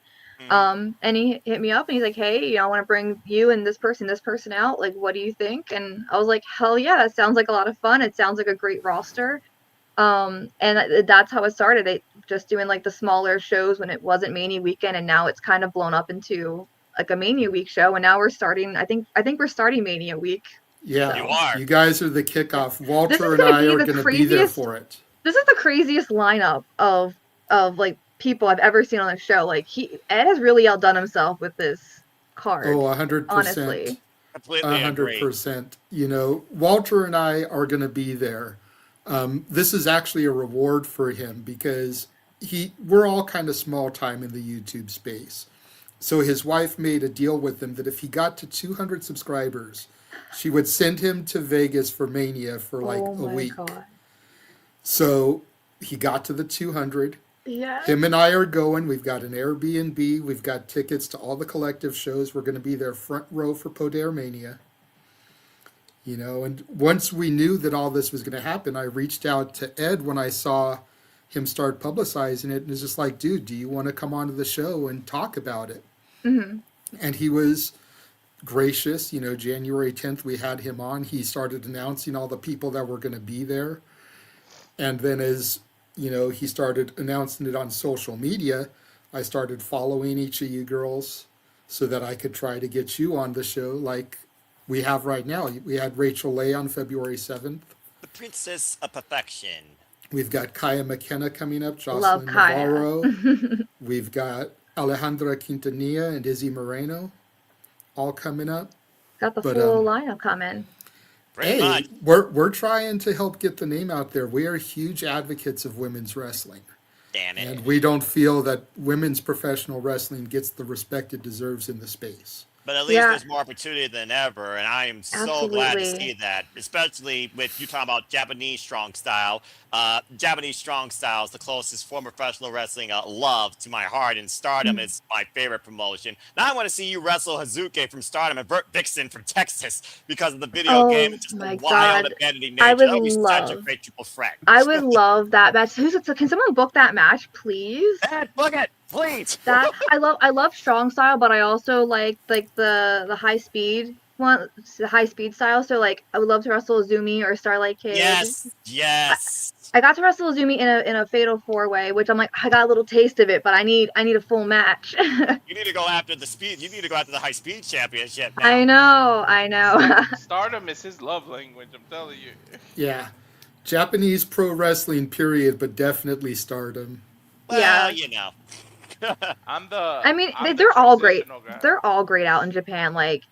And he hit me up and he's like, hey, I want to bring you and this person out. Like, what do you think? And I was like, hell yeah, that sounds like a lot of fun. It sounds like a great roster. And that's how it started. They just doing like the smaller shows when it wasn't Mania weekend, and now it's kind of blown up into like a Mania week show. And now we're starting. I think we're starting Mania week. Yeah, you are. You guys are the kickoff. Walter and I are going to be there for it. This is the craziest lineup of like people I've ever seen on the show. Like Ed has really outdone himself with this card. Oh, 100%. Honestly, completely 100%. You know, Walter and I are going to be there. This is actually a reward for him because we're all kind of small time in the YouTube space. So his wife made a deal with him that if he got to 200 subscribers, she would send him to Vegas for Mania for like a week. God. So he got to the 200. Yeah. Him and I are going. We've got an Airbnb. We've got tickets to all the collective shows. We're going to be there front row for Podermania. You know, and once we knew that all this was going to happen, I reached out to Ed when I saw him start publicizing it, and was just like, dude, do you want to come onto the show and talk about it? Mm-hmm. And he was gracious. You know, January 10th, we had him on. He started announcing all the people that were going to be there. And then as, you know, he started announcing it on social media, I started following each of you girls so that I could try to get you on the show like we have right now. We had Rachel Leigh on February 7th. The Princess of Perfection. We've got Kaya McKenna coming up, Love Jocelyn Kaya. Navarro. We've got Alejandra Quintanilla and Izzy Moreno all coming up. Got the full lineup coming. Hey, we're trying to help get the name out there. We are huge advocates of women's wrestling. Damn it. And we don't feel that women's professional wrestling gets the respect it deserves in the space. But at least there's more opportunity than ever, and I am so glad to see that, especially with you talking about Japanese strong style. Japanese strong style is the closest form of professional wrestling love to my heart, and Stardom is my favorite promotion. Now I want to see you wrestle Hazuki from Stardom and Bert Dixon from Texas because of the video game and just the wild abandoned nature. That would be such a great triple threat. I would love that match. Can someone book that match, please? Book it, please. That I love strong style, but I also like the high speed one, the high speed style. So like I would love to wrestle Azumi or Starlight Kid. Yes. I got to wrestle Azumi in a fatal 4-way, which I'm like, I got a little taste of it, but I need a full match. You need to go after the speed. You need to go after the high speed championship now. I know. Stardom is his love language, I'm telling you. Yeah. Japanese pro wrestling, period, but definitely Stardom. Well, you know. They're all great. They're all great out in Japan. Like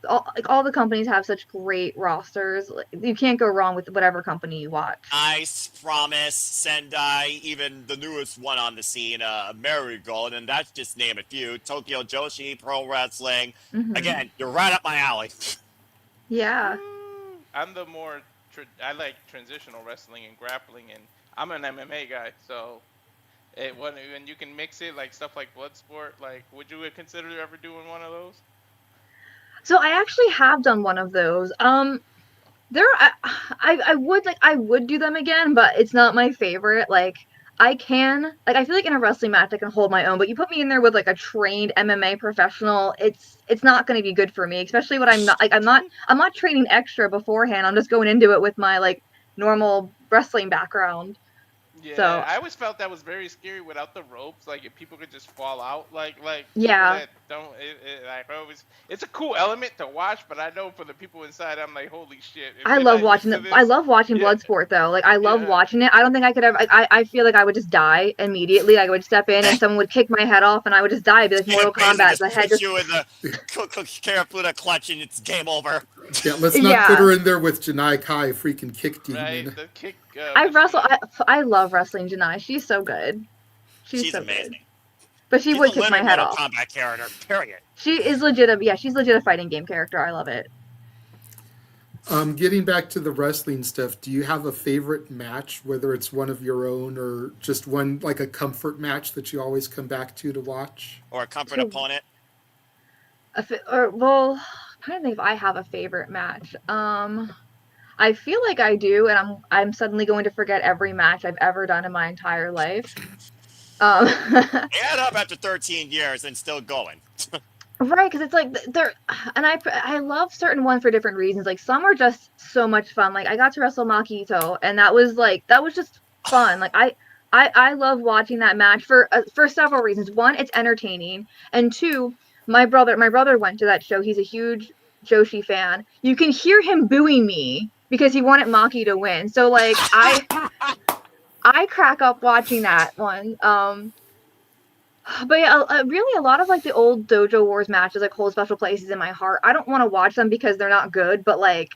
all the companies have such great rosters. Like, you can't go wrong with whatever company you watch. Ice, Promise, Sendai, even the newest one on the scene, Marigold, and that's just name a few. Tokyo Joshi, Pro Wrestling. Again, you're right up my alley. Yeah. I'm the more I like transitional wrestling and grappling, and I'm an MMA guy, so. When you can mix it, like stuff like Bloodsport, like would you consider ever doing one of those? So I actually have done one of those. I would do them again, but it's not my favorite. Like I feel like in a wrestling match I can hold my own, but you put me in there with like a trained MMA professional, it's not going to be good for me, especially when I'm not training extra beforehand. I'm just going into it with my like normal wrestling background. Yeah, So I always felt that was very scary without the ropes. Like if people could just fall out, like people yeah, that don't, like always, it's a cool element to watch. But I know for the people inside, I'm like, holy shit, if I you're love not used watching to it. I this, love watching yeah, Bloodsport though. Like I love yeah, watching it. I don't think I could ever. I feel like I would just die immediately. Like, I would step in and someone would kick my head off, and I would just die. It'd be like And Mortal it basically Kombat. just The head puts just you in the Karafuda clutch and it's game over. Yeah, let's not put yeah. her in there with Janai Kai, freaking kick right. demon. The kick I wrestle. machine. I love wrestling Janai. She's so good. She's She's so good. amazing. But she She's would a kick my living head Mortal off. Kombat character, period. She is legit. Yeah, she's legit a fighting game character. I love it. Getting back to the wrestling stuff, do you have a favorite match, whether it's one of your own or just one, like a comfort match that you always come back to watch? Or a comfort opponent? Well, I'm trying to think if I have a favorite match. I feel like I do, and I'm suddenly going to forget every match I've ever done in my entire life. Add up after 13 years and still going. Right, because it's like they're, and I love certain ones for different reasons. Like some are just so much fun. Like I got to wrestle Makito, and that was just fun. Like I love watching that match for several reasons. One, it's entertaining, and two, my brother went to that show. He's a huge Joshi fan. You can hear him booing me because he wanted Maki to win. So like I crack up watching that one. But yeah, really a lot of like the old Dojo Wars matches like hold special places in my heart. I don't want to watch them because they're not good, but like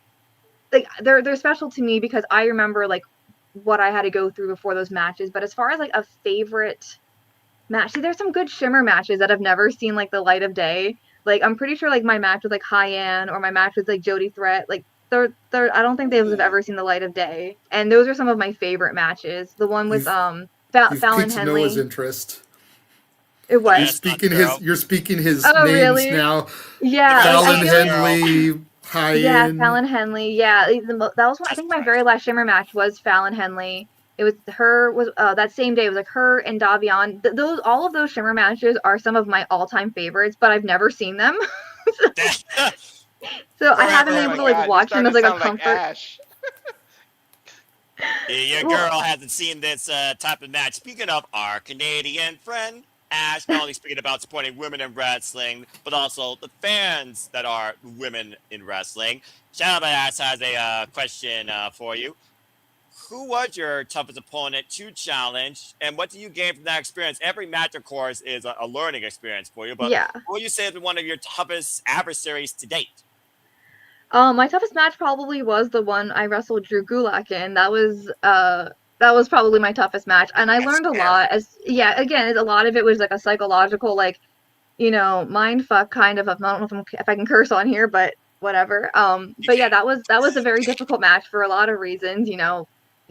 they're special to me because I remember like what I had to go through before those matches. But as far as like a favorite match, see, there's some good Shimmer matches that have never seen like the light of day. Like I'm pretty sure like my match with like Hyan or my match with like Jody Threat, like they're I don't think they've ever seen the light of day. And those are some of my favorite matches. The one with You've Fallon piqued Henley. Noah's interest. It was. You're speaking his Oh, names really? now. Yeah, Fallon I feel like- Henley, Hyan. Yeah, Fallon Henley. Yeah, that was one. I think my very last Shimmer match was Fallon Henley. It was her. Was that same day? It was like her and Davion. All of those Shimmer matches are some of my all-time favorites, but I've never seen them. So I haven't been able to like watch them as like a comfort. Your girl hasn't seen this type of match. Speaking of our Canadian friend, Ash, not only speaking about supporting women in wrestling, but also the fans that are women in wrestling. Shout out Ash has a question for you. Who was your toughest opponent to challenge, and what do you gain from that experience? Every match, of course, is a learning experience for you, but Yeah. what would you say has been one of your toughest adversaries to date? My toughest match probably was the one I wrestled Drew Gulak in. That was probably my toughest match, and I learned a lot. Again, a lot of it was like a psychological, like, mind fuck kind of. I don't know if I can curse on here, but whatever. But yeah, that was a very difficult match for a lot of reasons.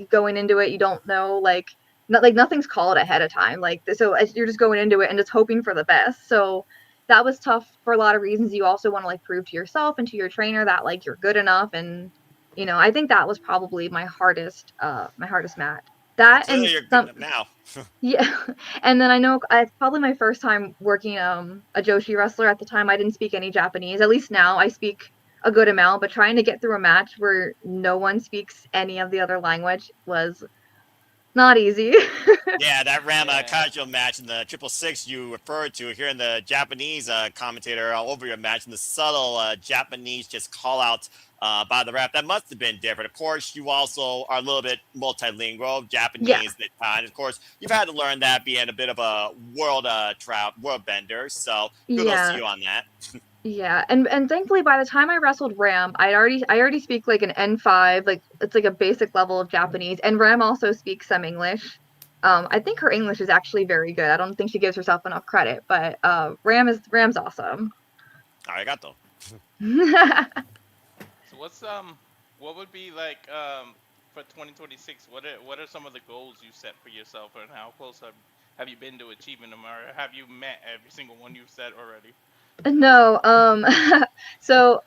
Going into it, you don't know, like nothing's called ahead of time. Like, so you're just going into it and just hoping for the best. So that was tough for a lot of reasons. You also want to like prove to yourself and to your trainer that like you're good enough, and I think that was probably my hardest match. That Clearly and you're good some, enough now. yeah, and then I know it's probably my first time working a Joshi wrestler. At the time, I didn't speak any Japanese. At least now I speak a good amount, but trying to get through a match where no one speaks any of the other language was not easy. Yeah, that Rama casual match in the 666 you referred to, hearing the Japanese commentator all over your match and the subtle Japanese just call out by the ref, that must have been different. Of course, you also are a little bit multilingual, Japanese at times. Of course, you've had to learn that being a bit of a world bender, so kudos to you on that. Yeah, and thankfully by the time I wrestled Ram, I already speak like an N5, like it's like a basic level of Japanese, and Ram also speaks some English. I think her English is actually very good. I don't think she gives herself enough credit, but Ram's awesome. Arigato. So what would be like for 2026? What are some of the goals you set for yourself, and how close have you been to achieving them, or have you met every single one you've set already? No, so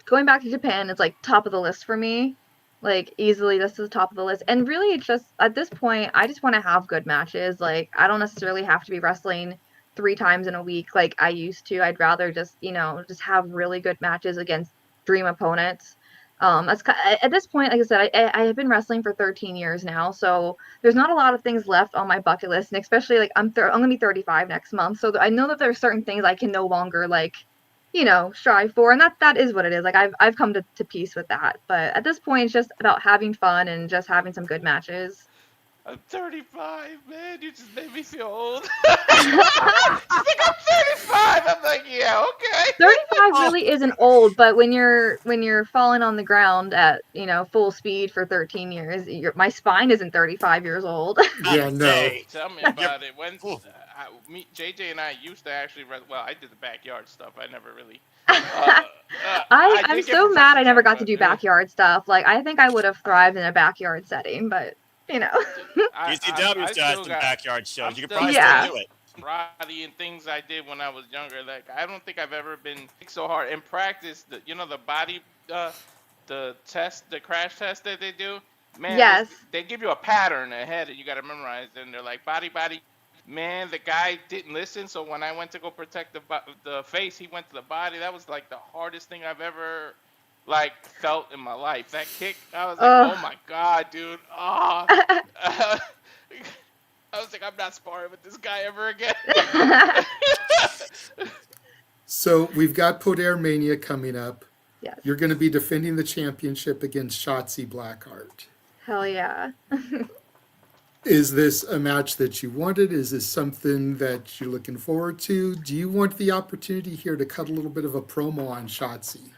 going back to Japan is like top of the list for me. Like easily this is the top of the list. And really it's just at this point I just want to have good matches. Like I don't necessarily have to be wrestling 3 times in a week like I used to. I'd rather just, just have really good matches against dream opponents. At this point, like I said, I have been wrestling for 13 years now, so there's not a lot of things left on my bucket list, and especially like I'm gonna be 35 next month, so I know that there are certain things I can no longer like, strive for, and that is what it is. Like I've come to peace with that. But at this point, it's just about having fun and just having some good matches. I'm 35, man. You just made me feel old. She's like, I'm 35. I'm like, yeah, okay. 35 really isn't old, but when you're falling on the ground at full speed for 13 years, my spine isn't 35 years old. Yeah, no. Tell me about it. When JJ and I used to actually, well, I did the backyard stuff. I never really. I'm so mad I never got to do backyard stuff. Like I think I would have thrived in a backyard setting, but ECW still has some backyard shows. You could probably Yeah. still do it. Karate and things I did when I was younger. Like I don't think I've ever been so hard in practice. The body, the test, the crash test that they do. Man, Yes. they give you a pattern ahead that you got to memorize. And they're like body. Man, the guy didn't listen. So when I went to go protect the face, he went to the body. That was like the hardest thing I've ever felt in my life. That kick, I was like, oh my god, dude. Oh. I was like, I'm not sparring with this guy ever again. So we've got Podermania coming up. Yes. You're going to be defending the championship against Shotzi Blackheart. Hell yeah. Is this a match that you wanted? Is this something that you're looking forward to? Do you want the opportunity here to cut a little bit of a promo on Shotzi?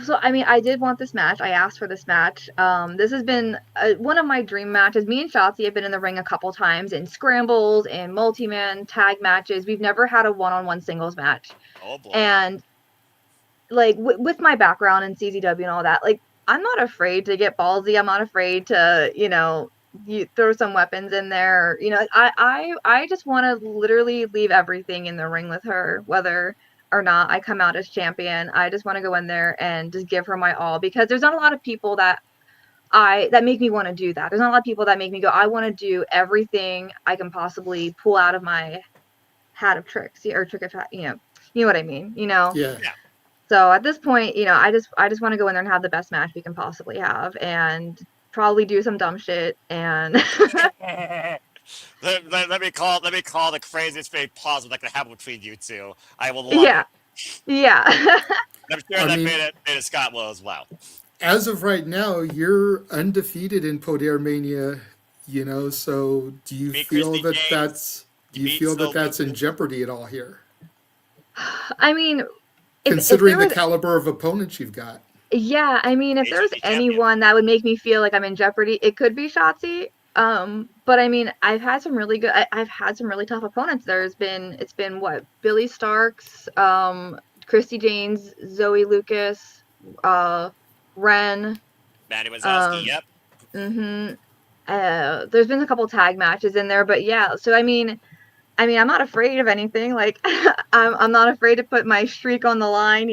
So, I mean, I did want this match. I asked for this match. This has been one of my dream matches. Me and Shotzi have been in the ring a couple times in scrambles and multi-man tag matches. We've never had a one-on-one singles match. Oh boy. And like with my background in CZW and all that, like I'm not afraid to get ballsy. I'm not afraid to, you throw some weapons in there. I just want to literally leave everything in the ring with her, whether or not I come out as champion. I just want to go in there and just give her my all, because there's not a lot of people that make me want to do that. There's not a lot of people that make me go, I want to do everything I can possibly pull out of my hat of tricks, or trick of hat, you know what I mean, Yeah. So at this point, I just want to go in there and have the best match we can possibly have, and probably do some dumb shit and let me call the craziest thing possible that can happen between you two. I will love yeah. it. Yeah. I'm sure that made it Scott will as well. As of right now, you're undefeated in Podermania, so do you feel that that's in jeopardy at all here? I mean, considering the caliber of opponents you've got. Yeah, I mean, if there's anyone that would make me feel like I'm in jeopardy, it could be Shotzi. But I mean, I've had some really tough opponents. It's been what, Billy Starks, Christy Janes, Zoe Lucas, Ren, Manny Wazowski, yep. There's been a couple tag matches in there, but yeah. So I mean, I'm not afraid of anything. Like, I'm not afraid to put my streak on the line.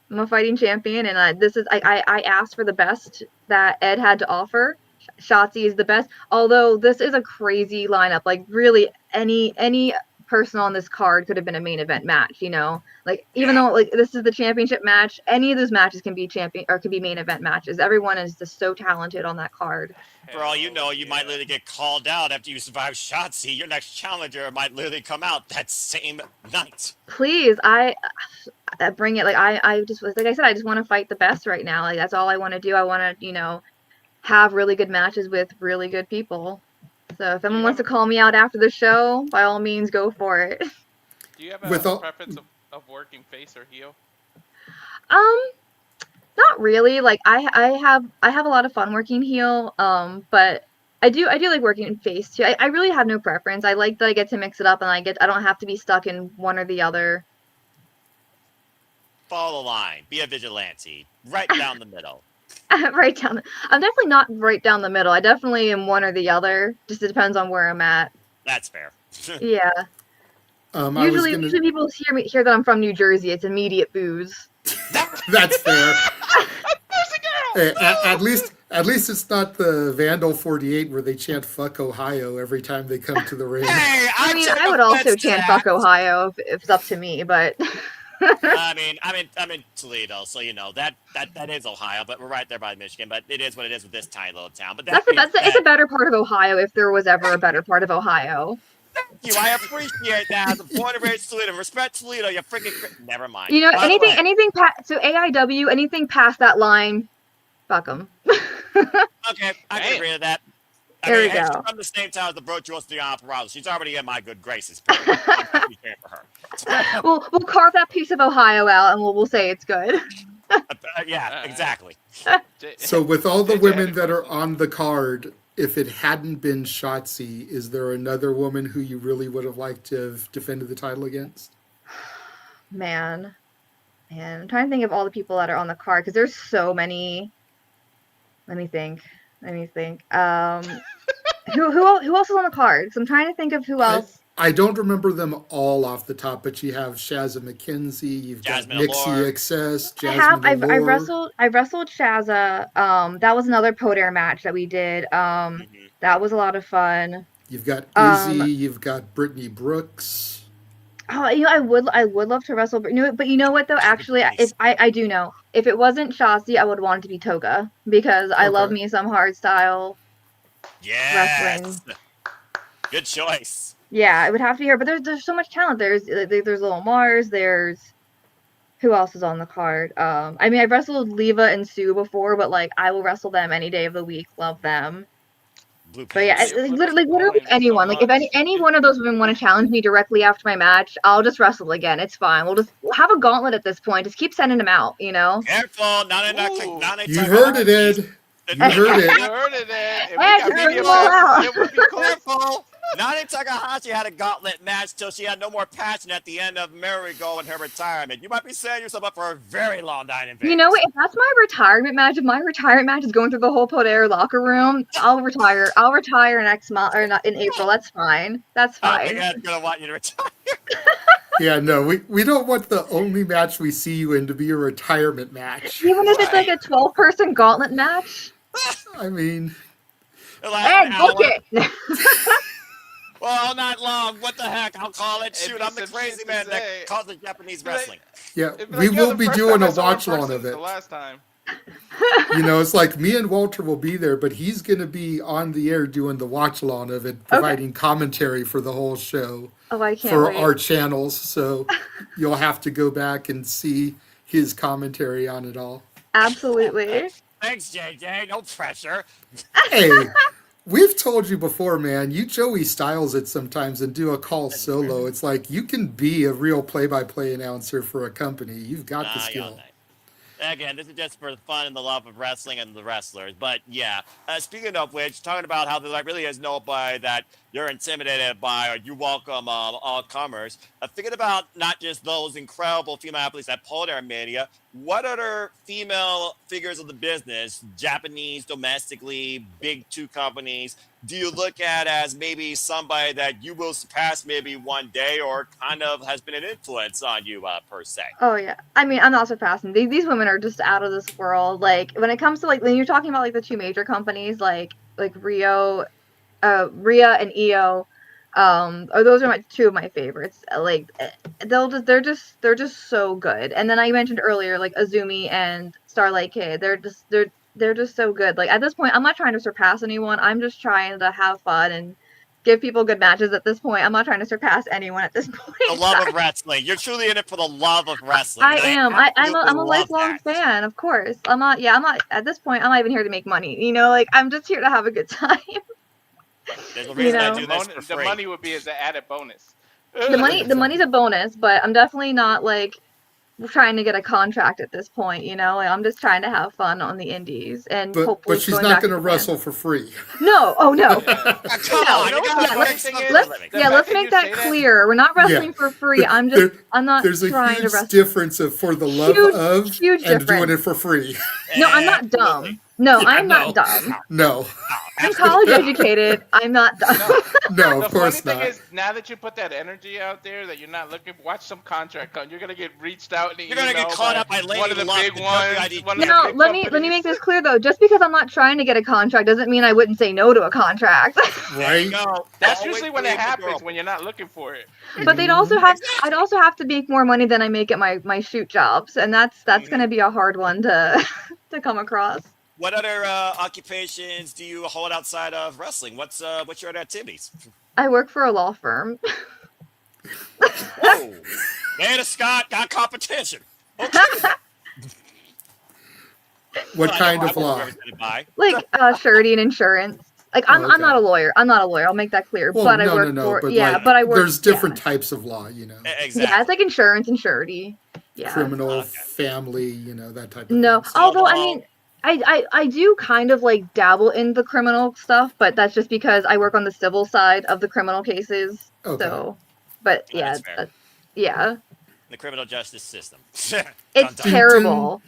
I'm a fighting champion, and I asked for the best that Ed had to offer. Shotzi is the best, although this is a crazy lineup. Like, really, any person on this card could have been a main event match. Like, even though like this is the championship match, any of those matches can be could be main event matches. Everyone is just so talented on that card. For all you know, you might literally get called out after you survive Shotzi. Your next challenger might literally come out that same night. Please, I bring it. Like, I just was, like I said, I just want to fight the best right now. Like, that's all I want to do. I want to, have really good matches with really good people. So if someone wants to call me out after the show, by all means, go for it. Do you have a preference of working face or heel? Not really. Like, I have a lot of fun working heel. But I do like working face too. I really have no preference. I like that I get to mix it up, and I don't have to be stuck in one or the other. Follow the line. Be a vigilante. Right down the middle. I'm definitely not right down the middle. I definitely am one or the other. Just it depends on where I'm at. That's fair. Yeah. Usually people hear that I'm from New Jersey. It's immediate booze. That's fair. Hey, at least it's not the Vandal 48 where they chant "fuck Ohio" every time they come to the ring. Hey, I would also chant "fuck Ohio" if it's up to me, but. I'm in Toledo, so you know that is Ohio, but we're right there by Michigan. But it is what it is with this tiny little town. But It's a better part of Ohio if there was ever a better part of Ohio. I appreciate that. The born and raised Toledo, respect Toledo. You freaking never mind. You know, By the way, anything so AIW, anything past that line, fuck them. okay, I can agree with that. There we Hey, go. she's from the same town as the Virtuoso the Operato. She's already in my good graces. I'm happy for her. We'll carve that piece of Ohio out and we'll say it's good. Yeah, exactly. So with all the women that are on the card, if it hadn't been Shotzi, is there another woman who you really would have liked to have defended the title against? Man, I'm trying to think of all the people that are on the card because there's so many. Let me think. Who else is on the card? So I'm trying to think of who else. I don't remember them all off the top, but you have Shazza McKenzie, you've Jasmine got Nixie Allure. Excess, Jasmine I Allure. wrestled Shazza. That was another Poder match that we did. That was a lot of fun. You've got Izzy, you've got Brittany Brooks. Oh, I would love to wrestle, but you know what though? Actually, if I do know, if it wasn't Shotzi, I would want it to be Toga because I love me some hardstyle wrestling. Good choice. Yeah, it would have to be her. But there's so much talent. There's Little Mars. There's who else is on the card? I've wrestled Leva and Sue before, but like I will wrestle them any day of the week. Love them. But yeah, literally anyone. Like if any one of those women want to challenge me directly after my match, I'll just wrestle again. It's fine. We'll have a gauntlet at this point. Just keep sending them out. You know. Careful, You heard it, Ed. You heard it. You heard it, Ed. If we Ed, got you're media all out. it would be close. Careful. Nani Takahashi had a gauntlet match till she had no more passion at the end of Merry-Go and her retirement. You might be setting yourself up for a very long night in Vegas. You know what? If that's my retirement match, if my retirement match is going through the whole Poder locker room, I'll retire. I'll retire next month or not in April. That's fine. That's I fine. think Ed's gonna want you to retire. Yeah, no, we don't want the only match we see you in to be a retirement match. Even if it's like a 12-person gauntlet match. I mean, Ed, book it. Well, all night long. What the heck? I'll call it. Shoot, I'm the crazy man that calls it Japanese wrestling. yeah, we will be doing a watch along of it. The last time. You know, it's like me and Walter will be there, but he's going to be on the air doing the watch along of it, providing commentary for the whole show. Oh, I can't for wait. our channels. So you'll have to go back and see his commentary on it all. Absolutely. Thanks, JJ. No pressure. Hey, we've told you before, man. You Joey Styles it sometimes and do a call solo. It's like you can be a real play-by-play announcer for a company. You've got the skill. Again, this is just for the fun and the love of wrestling and the wrestlers. But yeah, speaking of which, talking about how there really is nobody that you're intimidated by or you welcome all comers. Thinking about not just those incredible female athletes at Podermania, what other female figures of the business, Japanese, domestically, big two companies, do you look at as maybe somebody that you will surpass maybe one day or kind of has been an influence on you per se? Oh yeah, I mean, I'm not surpassing. These women are just out of this world. Like when it comes to like when you're talking about like the two major companies, like Rhea and EO, or those are two of my favorites. Like they're just so good. And then I mentioned earlier like Azumi and Starlight Kid. They're just so good. Like at this point, I'm not trying to surpass anyone. I'm just trying to have fun and give people good matches. At this point, I'm not trying to surpass anyone. At this point, the love of wrestling. You're truly in it for the love of wrestling. I am. I'm a lifelong fan, of course. I'm not at this point. I'm not even here to make money. You know, like I'm just here to have a good time. There's a reason I do this for The free. money would be as an added bonus. The money's a bonus, but I'm definitely not like trying to get a contract at this point. You know, like, I'm just trying to have fun on the indies and hopefully. But she's not going to wrestle for free. No, oh no. Yeah. Let's make that clear. We're not wrestling for free. I'm not There's a trying to huge wrestle. difference of for the love of huge and difference. doing it for free. No, I'm not dumb. No, I'm not dumb. No. I'm college educated. I'm not dumb. No, The of course funny not. thing is, now that you put that energy out there, that you're not looking, watch some contract come. You're gonna get reached out in the You're gonna get email caught up by Lady one of the Luck, big the ones. WID. One of No, the big let me companies. make this clear though. Just because I'm not trying to get a contract doesn't mean I wouldn't say no to a contract. Right? That's Always usually when it believe the happens, girl. when you're not looking for it. But I'd also have to make more money than I make at my shoot jobs, and that's gonna be a hard one to to come across. What other occupations do you hold outside of wrestling? What's your other activities? I work for a law firm. Whoa, Dana Scott got competition. Okay. What Well, kind I of won't law? be represented by. Like surety and insurance. Like I'm not a lawyer. I'm not a lawyer. I'll make that clear. Well, but no, I work no, for but yeah. But I work. There's different types of law, you know. Yeah, it's like insurance and surety. Yeah. Criminal, family, you know, that type of No, thing. although I mean, I do kind of like dabble in the criminal stuff, but that's just because I work on the civil side of the criminal cases. Okay. So, but yeah, That's fair. yeah, The criminal justice system. it's terrible,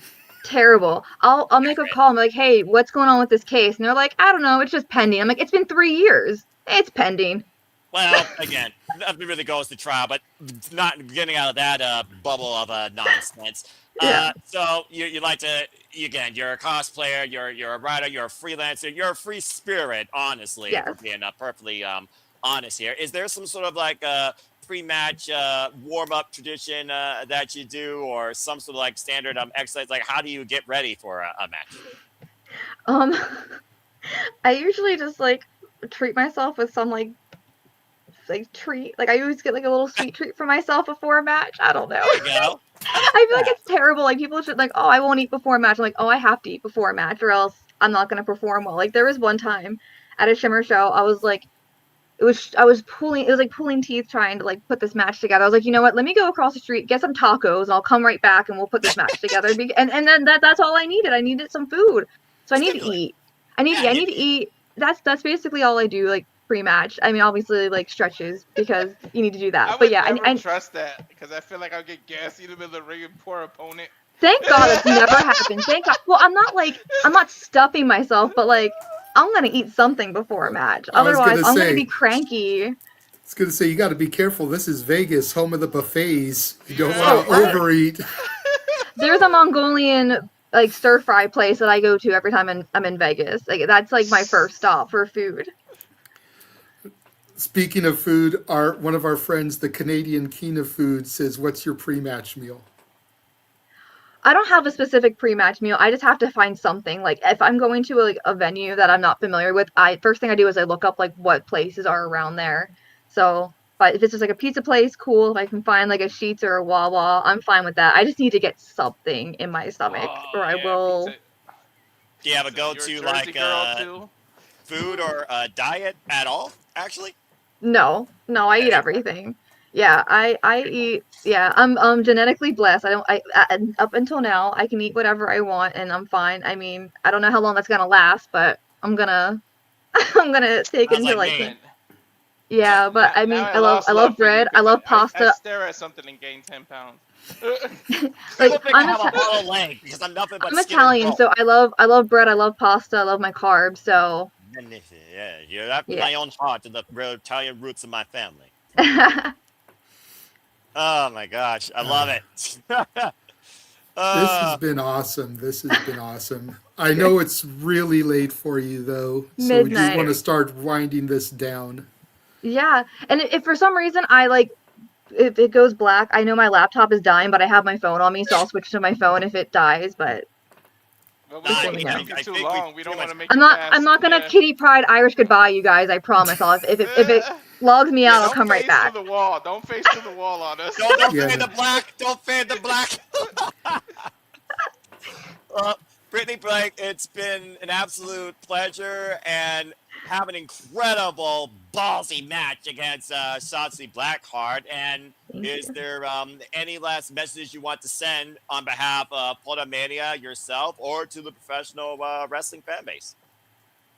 terrible. I'll make a call. I'm like, hey, what's going on with this case? And they're like, I don't know, it's just pending. I'm like, it's been 3 years. It's pending. Well, again, nothing really goes to trial, but not getting out of that bubble of nonsense. Yeah. So you like to, again, you're a cosplayer, you're a writer, you're a freelancer, you're a free spirit, honestly, Yes. for being perfectly honest here. Is there some sort of like pre-match warm-up tradition that you do, or some sort of like standard exercise? Like, how do you get ready for a match? I usually just like treat myself with some like treat. Like I always get like a little sweet treat for myself before a match. I don't know. There you go. I feel like it's terrible. Like people should like, oh, I won't eat before a match. I'm like, oh, I have to eat before a match or else I'm not gonna perform well. Like there was one time at a Shimmer show, I was like pulling teeth trying to like put this match together. I was like, you know what? Let me go across the street, get some tacos, and I'll come right back and we'll put this match together. And then that's all I needed. I needed some food, so I need to eat. I need to eat. That's basically all I do. Like pre-match. I mean, obviously like stretches because you need to do that. But yeah, I trust that because I feel like I'll get gassy in the middle of the ring and poor opponent. Thank God it's never happened. Thank God. Well, I'm not stuffing myself, but like I'm gonna eat something before a match. Otherwise, I'm gonna be cranky. I was gonna say you got to be careful. This is Vegas, home of the buffets. You don't want to overeat. There's a Mongolian like stir fry place that I go to every time I'm in Vegas. Like that's like my first stop for food. Speaking of food, one of our friends, the Canadian King of Food, says, "What's your pre-match meal?" I don't have a specific pre-match meal. I just have to find something. Like if I'm going to a venue that I'm not familiar with, first thing I do is I look up like what places are around there. So, but if it's just like a pizza place, cool. If I can find like a Sheetz or a Wawa, I'm fine with that. I just need to get something in my stomach, or I will. Pizza. Do you have a go-to like food or diet at all? Actually. No, I eat everything. Yeah, I eat. Yeah, I'm genetically blessed. I up until now I can eat whatever I want and I'm fine. I mean, I don't know how long that's gonna last, but I'm gonna take into like. Yeah, but I mean, I love bread. I love pasta. I stare at something and gain 10 pounds. Like I'm Italian, so I love bread. I love pasta. I love my carbs. So. Yeah, you're after my own heart and the real Italian roots of my family. Oh my gosh, I love it. This has been awesome. I know it's really late for you though, so we just want to start winding this down. Yeah, and if for some reason if it goes black, I know my laptop is dying, but I have my phone on me, so I'll switch to my phone if it dies. But too long. We don't want to make. I'm not gonna kitty pride Irish goodbye, you guys. I promise. If it logs me out, I'll come right back. Don't face to the wall on us. Don't fade the black. Don't fade the black. Brittany Blake, it's been an absolute pleasure and have an incredible ballsy match against Shotzi Blackheart. And is there any last messages you want to send on behalf of Podermania yourself or to the professional wrestling fan base?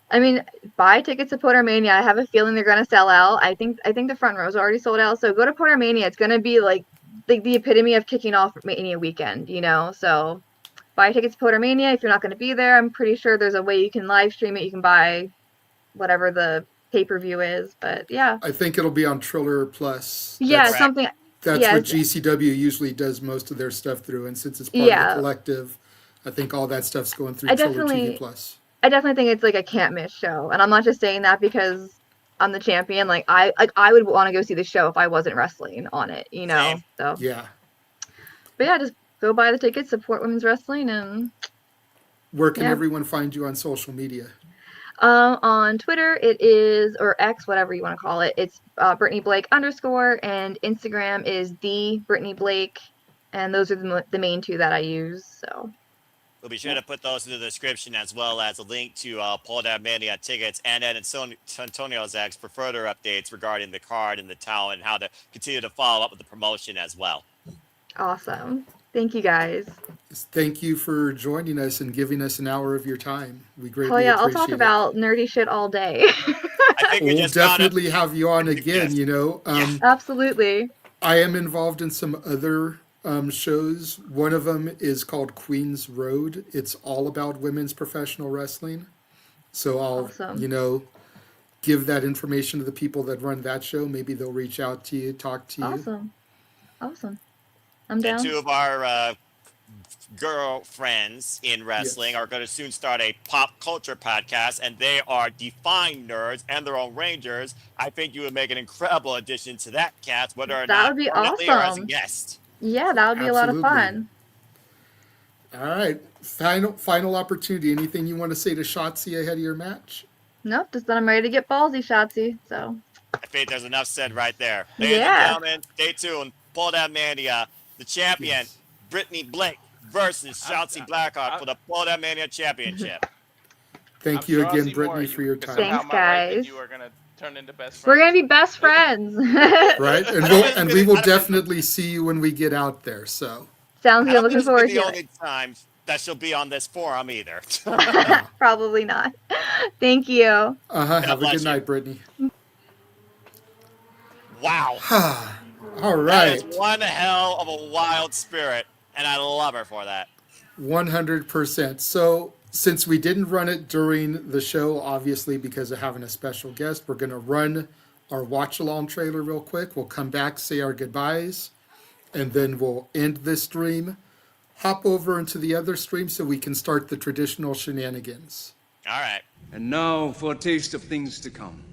I mean, buy tickets to Podermania. I have a feeling they're gonna sell out. I think the front rows are already sold out. So go to Podermania. It's gonna be like the epitome of kicking off Mania weekend, you know. So buy tickets to Podermania. If you're not gonna be there, I'm pretty sure there's a way you can live stream it. You can buy whatever the pay-per-view is. But yeah. I think it'll be on Triller Plus. Yeah, That's, something. That's yeah, what GCW usually does most of their stuff through, and since it's part of the collective, I think all that stuff's going through Triller TV Plus. I definitely think it's like a can't miss show, and I'm not just saying that because I'm the champion. Like I would want to go see the show if I wasn't wrestling on it, you know. Same. So yeah. But yeah, just go buy the tickets, support women's wrestling, and where can everyone find you on social media? On Twitter, it is, or X, whatever you want to call it. It's Brittany Blake _, and Instagram is the Brittany Blake, and those are the main two that I use. So we'll be sure to put those in the description, as well as a link to Podermania tickets and then Antonio's X for further updates regarding the card in the town and how to continue to follow up with the promotion as well. Awesome. Thank you guys. Thank you for joining us and giving us an hour of your time. We greatly appreciate it. I'll talk about nerdy shit all day. I think we'll definitely have you on again, you know. Absolutely. I am involved in some other shows. One of them is called Queen's Road. It's all about women's professional wrestling. So I'll, you know, give that information to the people that run that show. Maybe they'll reach out to you, talk to you. Awesome. I'm down. And two of our girlfriends in wrestling are going to soon start a pop culture podcast, and they are defined nerds and their own rangers. I think you would make an incredible addition to that cast, whether or that not would be permanently or as a awesome. guest. Yeah, that would be a lot of fun. All right. Final opportunity. Anything you want to say to Shotzi ahead of your match? Nope, just that I'm ready to get ballsy, Shotzi. So I think there's enough said right there. Ladies and gentlemen, stay tuned. Podermania, the champion, Brittany Blake versus Shotzi Blackheart for the Podermania Championship. Thank you again, Brittany, for your time. Thanks, guys. You are gonna turn into best friends. We're gonna be best friends. Right? And we will definitely see you when we get out there. So sounds good. Looking forward to the it. only time that she'll be on this forum either. Probably not. Thank you. Have a good night, Brittany. Wow. All right. That is one hell of a wild spirit, and I love her for that. 100%. So since we didn't run it during the show, obviously because of having a special guest, we're going to run our watch-along trailer real quick. We'll come back, say our goodbyes, and then we'll end this stream, hop over into the other stream so we can start the traditional shenanigans. All right. And now for a taste of things to come.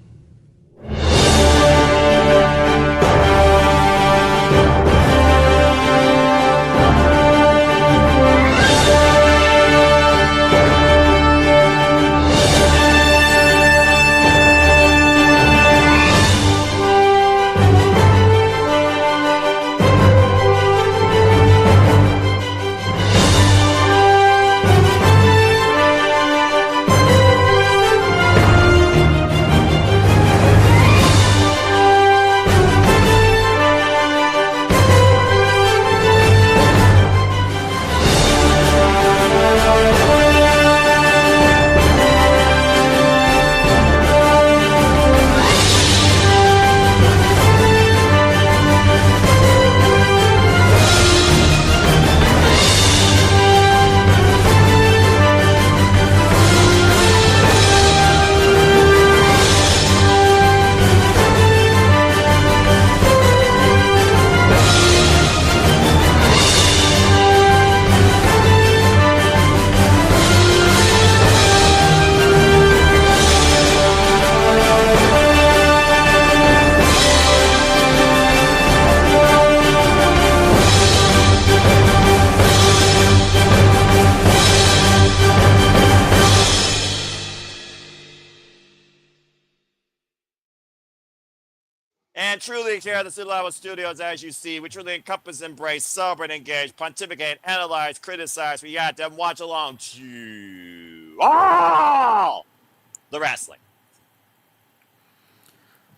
And truly here at the City Level Studios, as you see, we truly encompass, embrace, celebrate, engage, pontificate, analyze, criticize, react, and watch along to all the wrestling.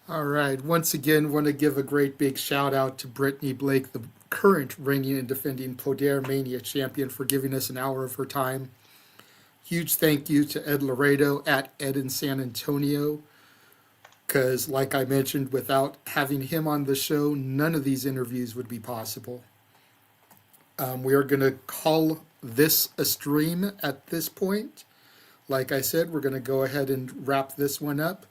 All right. Once again, want to give a great big shout out to Brittany Blake, the current reigning and defending Podermania champion, for giving us an hour of her time. Huge thank you to Ed Laredo at Ed in San Antonio, because like I mentioned, without having him on the show, none of these interviews would be possible. We are going to call this a stream at this point. like I said, we're going to go ahead and wrap this one up.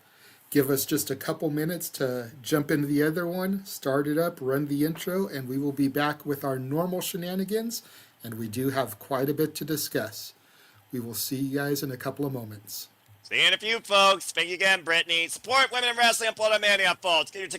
Give us just a couple minutes to jump into the other one, start it up, run the intro, and we will be back with our normal shenanigans, and we do have quite a bit to discuss. We will see you guys in a couple of moments. See you in a few, folks. Thank you again, Brittany. Support women in wrestling and Podermania, folks. Get your